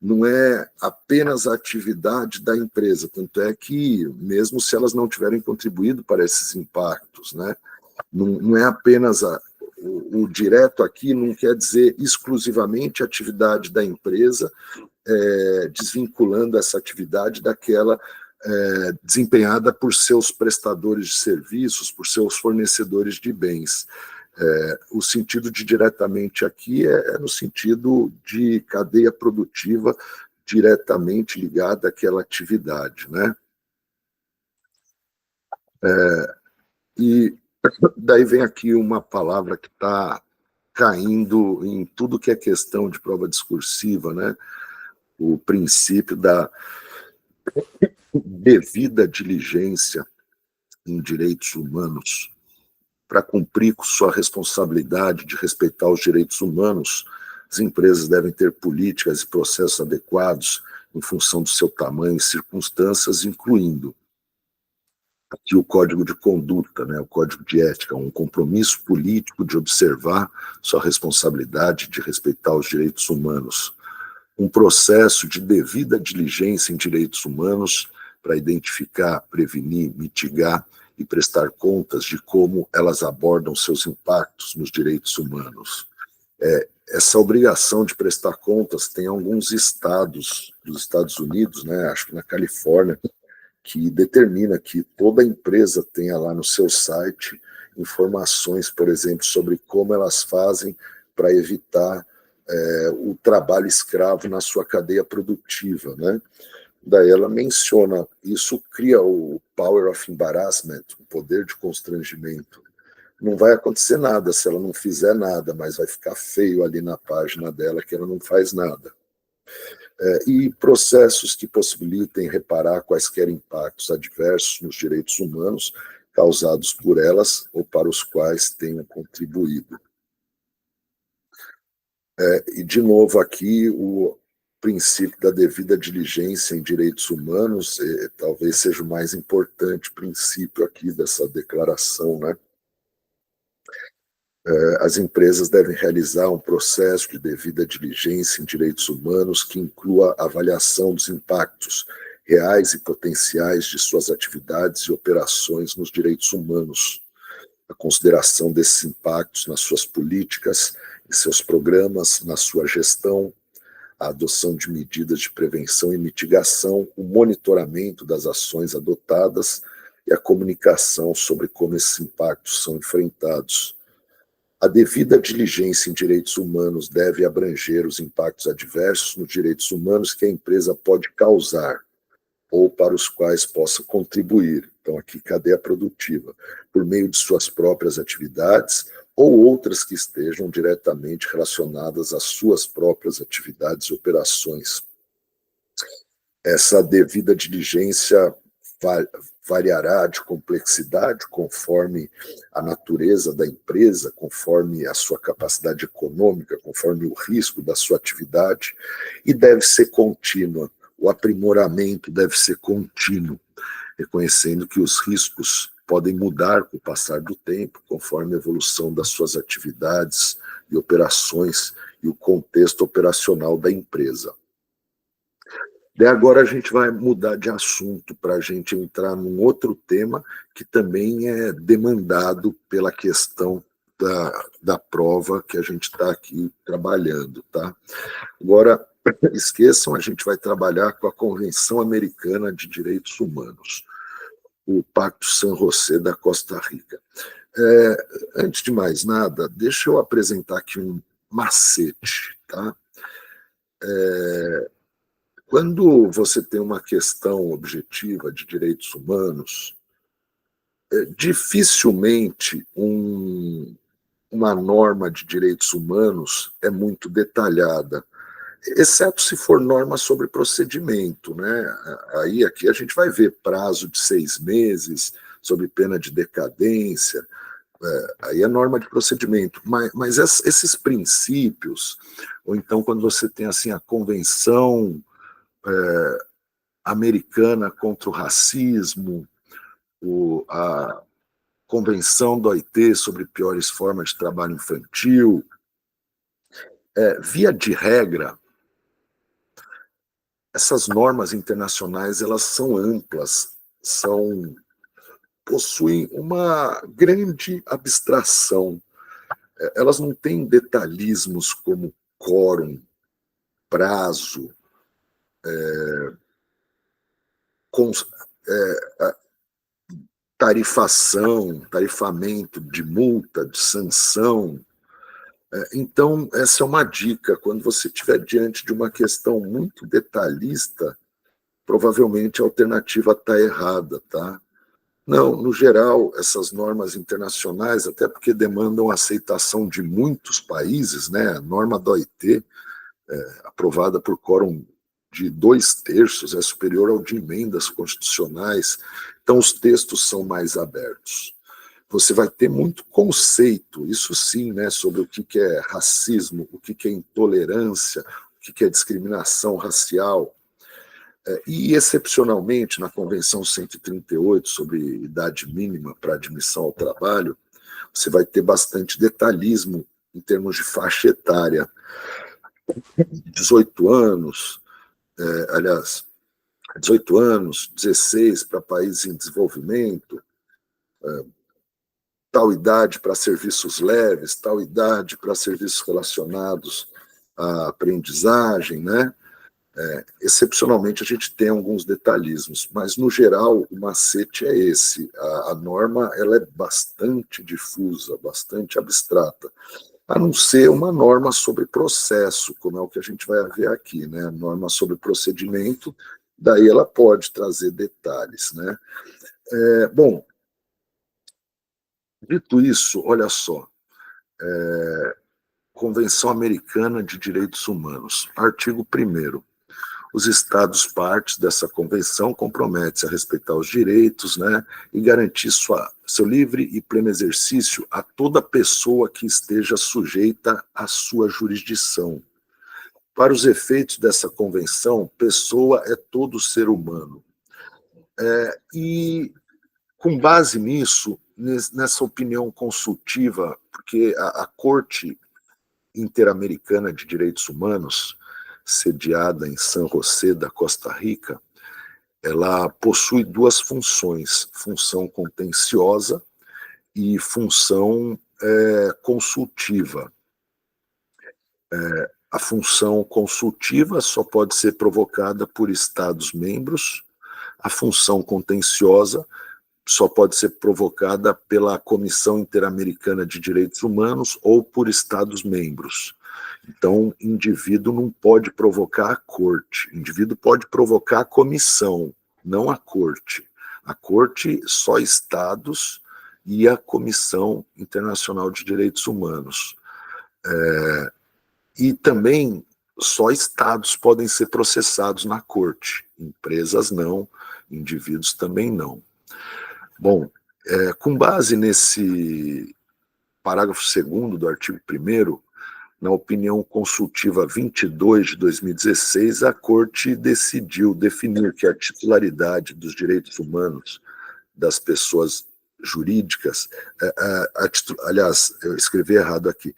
Não é apenas a atividade da empresa, tanto é que, mesmo se elas não tiverem contribuído para esses impactos, né, não é apenas o direto aqui, não quer dizer exclusivamente a atividade da empresa, desvinculando essa atividade daquela desempenhada por seus prestadores de serviços, por seus fornecedores de bens. O sentido de diretamente aqui é no sentido de cadeia produtiva diretamente ligada àquela atividade, né? E daí vem aqui uma palavra que está caindo em tudo que é questão de prova discursiva, né? O princípio da devida diligência em direitos humanos. Para cumprir com sua responsabilidade de respeitar os direitos humanos, as empresas devem ter políticas e processos adequados em função do seu tamanho e circunstâncias, incluindo aqui o código de conduta, né, o código de ética, um compromisso político de observar sua responsabilidade de respeitar os direitos humanos, um processo de devida diligência em direitos humanos para identificar, prevenir, mitigar e prestar contas de como elas abordam seus impactos nos direitos humanos. Essa obrigação de prestar contas tem alguns estados dos Estados Unidos, né, acho que na Califórnia, que determina que toda empresa tenha lá no seu site informações, por exemplo, sobre como elas fazem para evitar o trabalho escravo na sua cadeia produtiva, né? Daí ela menciona, isso cria o power of embarrassment, o poder de constrangimento. Não vai acontecer nada se ela não fizer nada, mas vai ficar feio ali na página dela que ela não faz nada. E processos que possibilitem reparar quaisquer impactos adversos nos direitos humanos causados por elas ou para os quais tenham contribuído. E, de novo, aqui o princípio da devida diligência em direitos humanos talvez seja o mais importante princípio aqui dessa declaração, né? As empresas devem realizar um processo de devida diligência em direitos humanos que inclua a avaliação dos impactos reais e potenciais de suas atividades e operações nos direitos humanos, a consideração desses impactos nas suas políticas, em seus programas, na sua gestão, a adoção de medidas de prevenção e mitigação, o monitoramento das ações adotadas e a comunicação sobre como esses impactos são enfrentados. A devida diligência em direitos humanos deve abranger os impactos adversos nos direitos humanos que a empresa pode causar ou para os quais possa contribuir. Então, aqui, cadeia produtiva, por meio de suas próprias atividades ou outras que estejam diretamente relacionadas às suas próprias atividades e operações. Essa devida diligência variará de complexidade conforme a natureza da empresa, conforme a sua capacidade econômica, conforme o risco da sua atividade, e deve ser contínua. O aprimoramento deve ser contínuo, reconhecendo que os riscos podem mudar com o passar do tempo, conforme a evolução das suas atividades e operações e o contexto operacional da empresa. Daí agora a gente vai mudar de assunto para a gente entrar num outro tema que também é demandado pela questão da prova que a gente está aqui trabalhando, tá? Agora, esqueçam, a gente vai trabalhar com a Convenção Americana de Direitos Humanos, o Pacto San José da Costa Rica. Antes de mais nada, deixa eu apresentar aqui um macete, tá? Quando você tem uma questão objetiva de direitos humanos, dificilmente uma norma de direitos humanos é muito detalhada, exceto se for norma sobre procedimento, né? Aí aqui a gente vai ver prazo de 6 meses, sob pena de decadência, aí é norma de procedimento, mas esses princípios, ou então quando você tem assim a Convenção Americana contra o Racismo, a Convenção da OIT sobre piores formas de trabalho infantil, via de regra, essas normas internacionais elas são amplas, possuem uma grande abstração. Elas não têm detalhismos como quórum, prazo, tarifamento de multa, de sanção. Então, essa é uma dica. Quando você estiver diante de uma questão muito detalhista, provavelmente a alternativa está errada, tá? Não, no geral, essas normas internacionais, até porque demandam a aceitação de muitos países, né? A norma da OIT, aprovada por quórum de 2/3, é superior ao de emendas constitucionais, então os textos são mais abertos. Você vai ter muito conceito, isso sim, né, sobre o que é racismo, o que é intolerância, o que é discriminação racial. E, excepcionalmente, na Convenção 138 sobre idade mínima para admissão ao trabalho, você vai ter bastante detalhismo em termos de faixa etária. 18 anos, aliás, 18 anos, 16 para países em desenvolvimento, tal idade para serviços leves, tal idade para serviços relacionados à aprendizagem, né? Excepcionalmente a gente tem alguns detalhismos, mas no geral o macete é esse. A norma ela é bastante difusa, bastante abstrata, a não ser uma norma sobre processo, como é o que a gente vai ver aqui, né? A norma sobre procedimento, daí ela pode trazer detalhes, né? Bom, dito isso, olha só, Convenção Americana de Direitos Humanos, artigo 1º. Os Estados partes dessa convenção comprometem-se a respeitar os direitos, né, e garantir seu livre e pleno exercício a toda pessoa que esteja sujeita à sua jurisdição. Para os efeitos dessa convenção, pessoa é todo ser humano. E, com base nisso, nessa opinião consultiva, porque a Corte Interamericana de Direitos Humanos, sediada em San José da Costa Rica, ela possui duas funções, função contenciosa e função consultiva. A função consultiva só pode ser provocada por Estados-membros, a função contenciosa só pode ser provocada pela Comissão Interamericana de Direitos Humanos ou por Estados-membros. Então, indivíduo não pode provocar a corte, indivíduo pode provocar a comissão, não a corte. A corte, só Estados e a Comissão Internacional de Direitos Humanos. E também só Estados podem ser processados na corte, empresas não, indivíduos também não. Bom, com base nesse parágrafo 2º do artigo 1º, na opinião consultiva 22 de 2016, a Corte decidiu definir que a titularidade dos direitos humanos das pessoas jurídicas, aliás, eu escrevi errado aqui,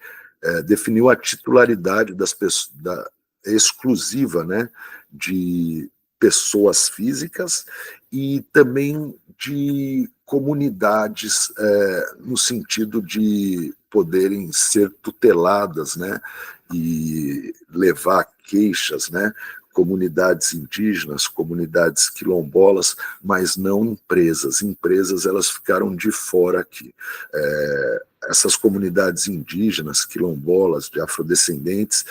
definiu a titularidade das pessoas, exclusiva, né, de pessoas físicas e também de comunidades, no sentido de poderem ser tuteladas, né, e levar queixas, né, comunidades indígenas, comunidades quilombolas, mas não empresas. Empresas, elas ficaram de fora aqui. Essas comunidades indígenas, quilombolas, de afrodescendentes,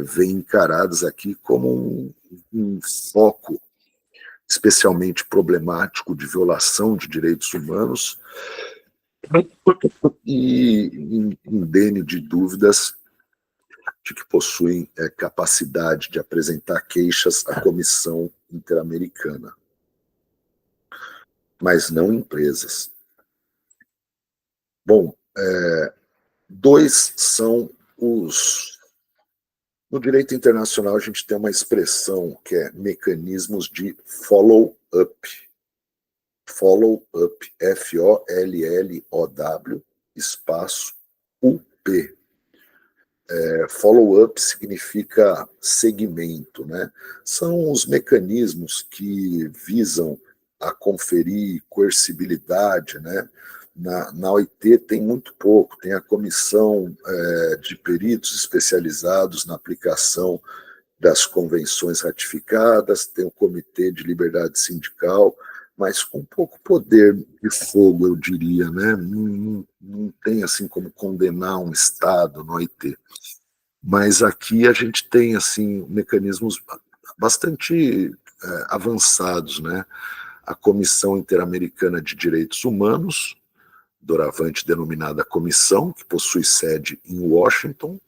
vêm encaradas aqui como um foco especialmente problemático de violação de direitos humanos e indene de dúvidas de que possuem capacidade de apresentar queixas à Comissão Interamericana, mas não empresas. Bom, dois são os... No direito internacional, a gente tem uma expressão que é mecanismos de follow-up. Follow-up, F-O-L-L-O-W, espaço U-P. Follow-up significa seguimento, né? São os mecanismos que visam a conferir coercibilidade, né? Na OIT tem muito pouco, tem a comissão de peritos especializados na aplicação das convenções ratificadas, tem o Comitê de Liberdade Sindical, mas com pouco poder de fogo, eu diria, né? Não tem assim como condenar um Estado no OIT. Mas aqui a gente tem assim mecanismos bastante avançados, né? A Comissão Interamericana de Direitos Humanos, doravante denominada Comissão, que possui sede em Washington,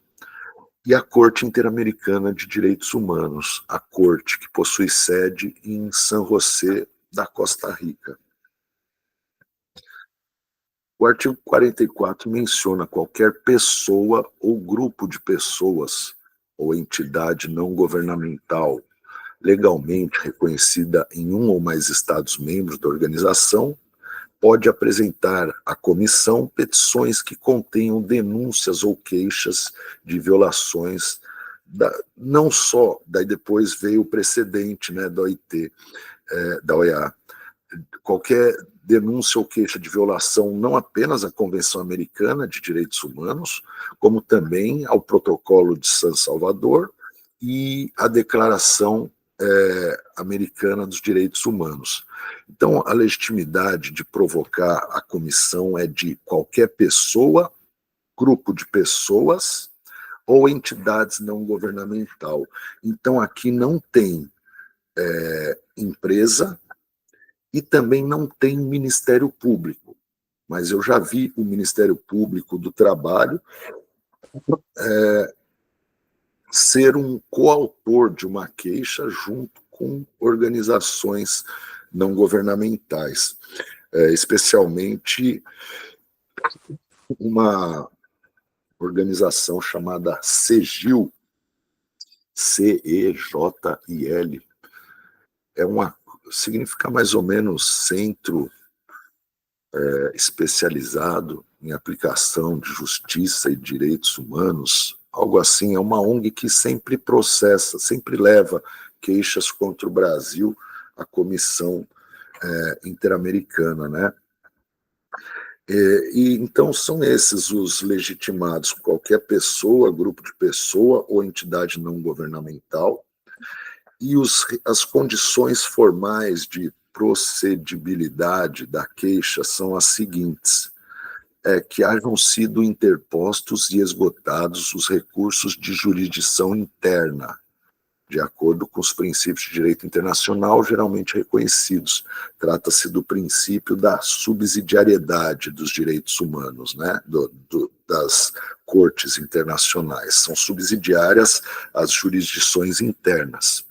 e a Corte Interamericana de Direitos Humanos, a Corte, que possui sede em San José, da Costa Rica. O artigo 44 menciona qualquer pessoa ou grupo de pessoas ou entidade não governamental legalmente reconhecida em um ou mais Estados-membros da organização pode apresentar à comissão petições que contenham denúncias ou queixas de violações, não só, daí depois veio o precedente, né, da OIT, da OEA, qualquer denúncia ou queixa de violação não apenas à Convenção Americana de Direitos Humanos, como também ao Protocolo de San Salvador e à Declaração Americana dos Direitos Humanos. Então, a legitimidade de provocar a comissão é de qualquer pessoa, grupo de pessoas ou entidades não governamental. Então, aqui não tem empresa e também não tem Ministério Público. Mas eu já vi o Ministério Público do Trabalho ser um coautor de uma queixa junto com organizações não governamentais, especialmente uma organização chamada CEGIL, C-E-J-I-L, significa mais ou menos Centro Especializado em Aplicação de Justiça e Direitos Humanos, algo assim. É uma ONG que sempre processa, sempre leva queixas contra o Brasil à Comissão Interamericana, né? E então são esses os legitimados: qualquer pessoa, grupo de pessoa ou entidade não governamental. E as condições formais de procedibilidade da queixa são as seguintes: que hajam sido interpostos e esgotados os recursos de jurisdição interna, de acordo com os princípios de direito internacional geralmente reconhecidos. Trata-se do princípio da subsidiariedade dos direitos humanos, né? Das cortes internacionais. São subsidiárias às jurisdições internas.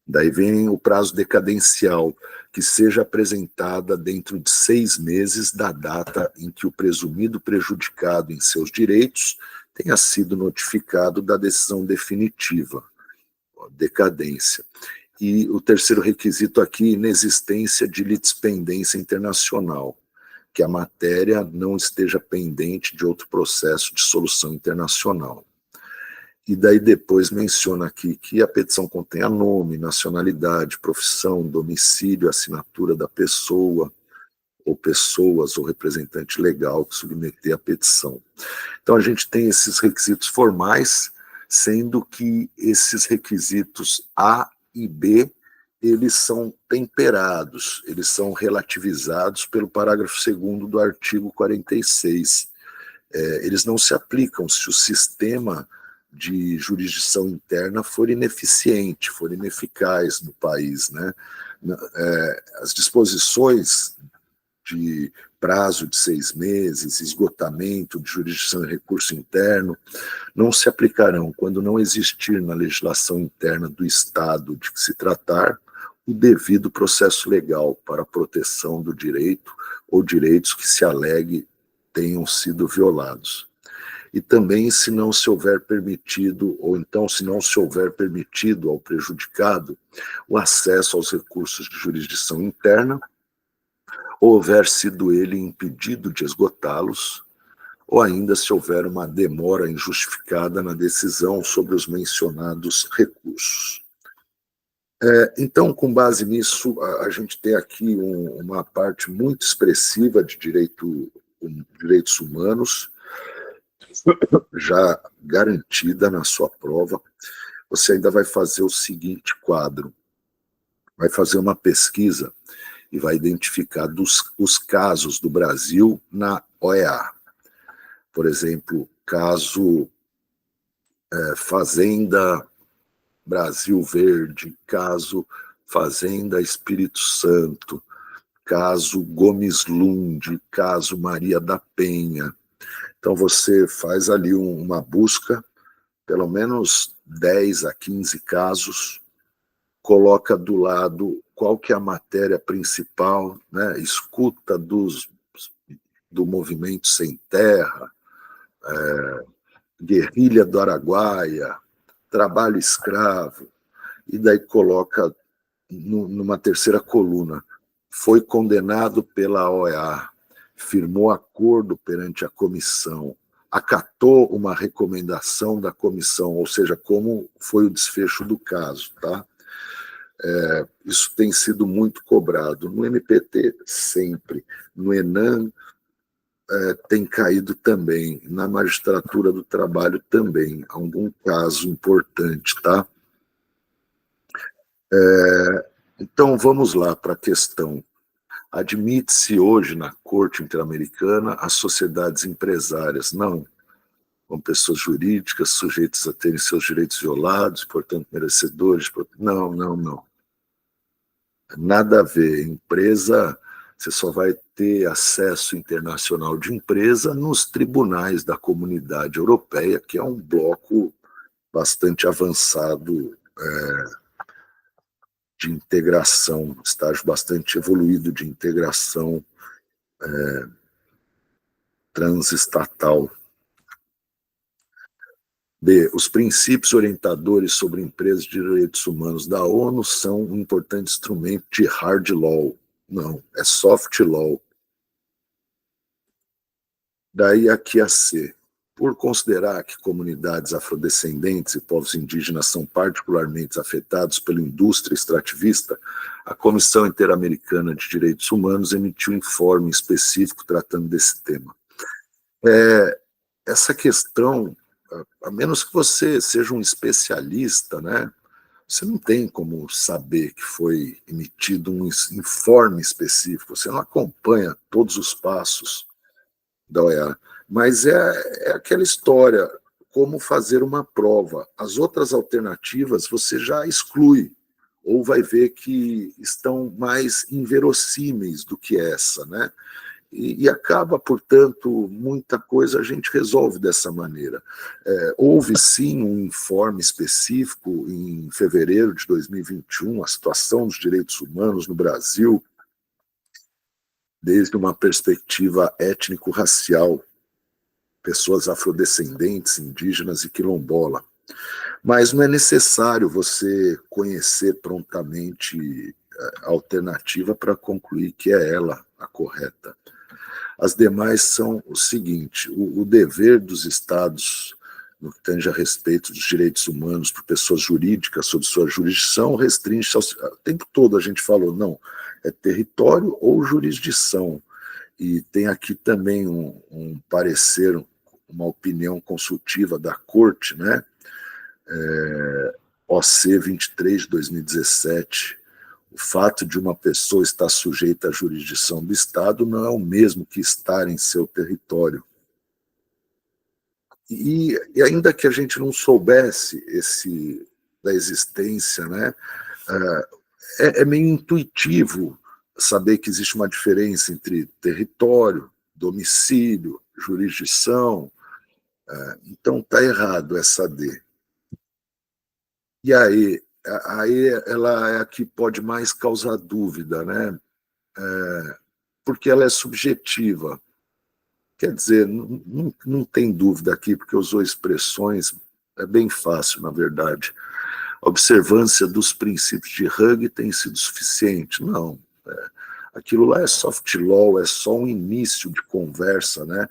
Daí vem o prazo decadencial, que seja apresentada dentro de 6 meses da data em que o presumido prejudicado em seus direitos tenha sido notificado da decisão definitiva, decadência. E o terceiro requisito aqui, inexistência de litispendência internacional, que a matéria não esteja pendente de outro processo de solução internacional. E daí depois menciona aqui que a petição contenha nome, nacionalidade, profissão, domicílio, assinatura da pessoa, ou pessoas, ou representante legal que submeter a petição. Então a gente tem esses requisitos formais, sendo que esses requisitos A e B, eles são temperados, eles são relativizados pelo parágrafo 2º do artigo 46. Eles não se aplicam se o sistema de jurisdição interna for ineficiente, for ineficaz no país, né? As disposições de prazo de 6 meses, esgotamento de jurisdição e recurso interno, não se aplicarão quando não existir na legislação interna do Estado de que se tratar o devido processo legal para a proteção do direito ou direitos que se alegue tenham sido violados. E também se não se houver permitido, ou então se não se houver permitido ao prejudicado o acesso aos recursos de jurisdição interna, ou houver sido ele impedido de esgotá-los, ou ainda se houver uma demora injustificada na decisão sobre os mencionados recursos. Então, com base nisso, a gente tem aqui uma parte muito expressiva de direitos humanos, já garantida na sua prova. Você ainda vai fazer o seguinte quadro, vai fazer uma pesquisa e vai identificar os casos do Brasil na OEA. Por exemplo, caso Fazenda Brasil Verde, caso Fazenda Espírito Santo, caso Gomes Lund, caso Maria da Penha. Então você faz ali uma busca, pelo menos 10 a 15 casos, coloca do lado qual que é a matéria principal, né? Escuta do Movimento Sem Terra, Guerrilha do Araguaia, trabalho escravo, e daí coloca numa terceira coluna, foi condenado pela OEA, firmou acordo perante a comissão, acatou uma recomendação da comissão, ou seja, como foi o desfecho do caso, tá? Isso tem sido muito cobrado. No MPT, sempre. No ENAM, tem caído também. Na magistratura do trabalho também. Algum caso importante, tá? Então, vamos lá para a questão. Admite-se hoje na Corte Interamericana as sociedades empresárias? Não. Com pessoas jurídicas sujeitas a terem seus direitos violados, portanto merecedores. Não, não, não. Nada a ver. Empresa, você só vai ter acesso internacional de empresa nos tribunais da Comunidade Europeia, que é um bloco bastante avançado de integração, estágio bastante evoluído de integração transestatal. B. Os princípios orientadores sobre empresas de direitos humanos da ONU são um importante instrumento de hard law. Não, é soft law. Daí aqui a C. Por considerar que comunidades afrodescendentes e povos indígenas são particularmente afetados pela indústria extrativista, a Comissão Interamericana de Direitos Humanos emitiu um informe específico tratando desse tema. Essa questão, a menos que você seja um especialista, né, você não tem como saber que foi emitido um informe específico, você não acompanha todos os passos da OEA. Mas é aquela história, como fazer uma prova. As outras alternativas você já exclui, ou vai ver que estão mais inverossímeis do que essa, né? E acaba, portanto, muita coisa a gente resolve dessa maneira. Houve, sim, um informe específico em fevereiro de 2021, a situação dos direitos humanos no Brasil, desde uma perspectiva étnico-racial, pessoas afrodescendentes, indígenas e quilombola. Mas não é necessário você conhecer prontamente a alternativa para concluir que é ela a correta. As demais são o seguinte: o dever dos Estados no que tange a respeito dos direitos humanos por pessoas jurídicas sob sua jurisdição, restringe, o tempo todo a gente falou, não, é território ou jurisdição. E tem aqui também um parecer, uma opinião consultiva da Corte, né? OC 23 de 2017, o fato de uma pessoa estar sujeita à jurisdição do Estado não é o mesmo que estar em seu território. E ainda que a gente não soubesse da existência, né, é meio intuitivo saber que existe uma diferença entre território, domicílio, jurisdição. Então está errado essa D. E aí ela é a que pode mais causar dúvida, né? Porque ela é subjetiva. Quer dizer, não tem dúvida aqui, porque usou expressões, é bem fácil, na verdade. A observância dos princípios de Hugg tem sido suficiente? Não. Aquilo lá é soft law, é só um início de conversa, né?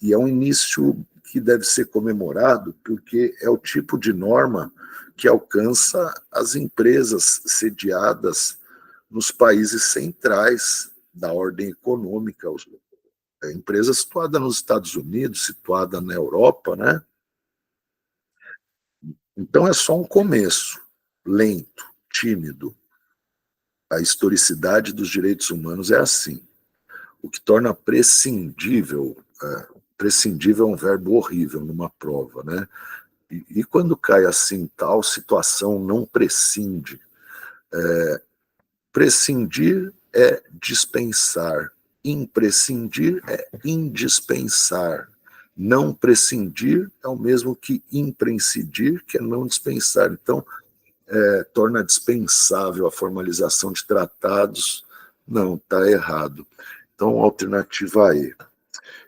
E é um início que deve ser comemorado, porque é o tipo de norma que alcança as empresas sediadas nos países centrais da ordem econômica, a empresa situada nos Estados Unidos, situada na Europa, né? Então é só um começo, lento, tímido. A historicidade dos direitos humanos é assim. O que torna prescindível, prescindível é um verbo horrível numa prova, né? E quando cai assim, tal situação não prescinde. Prescindir é dispensar, imprescindir é indispensar. Não prescindir é o mesmo que imprescindir, que é não dispensar. Então, torna dispensável a formalização de tratados. Não, está errado. Então, alternativa E.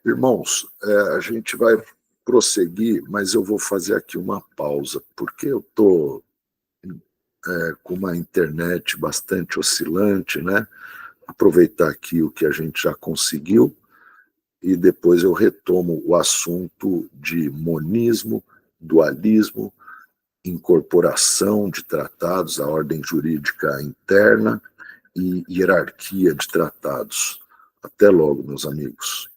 Irmãos, a gente vai prosseguir, mas eu vou fazer aqui uma pausa, porque eu estou com uma internet bastante oscilante, né? Aproveitar aqui o que a gente já conseguiu e depois eu retomo o assunto de monismo, dualismo, incorporação de tratados à ordem jurídica interna e hierarquia de tratados. Até logo, meus amigos.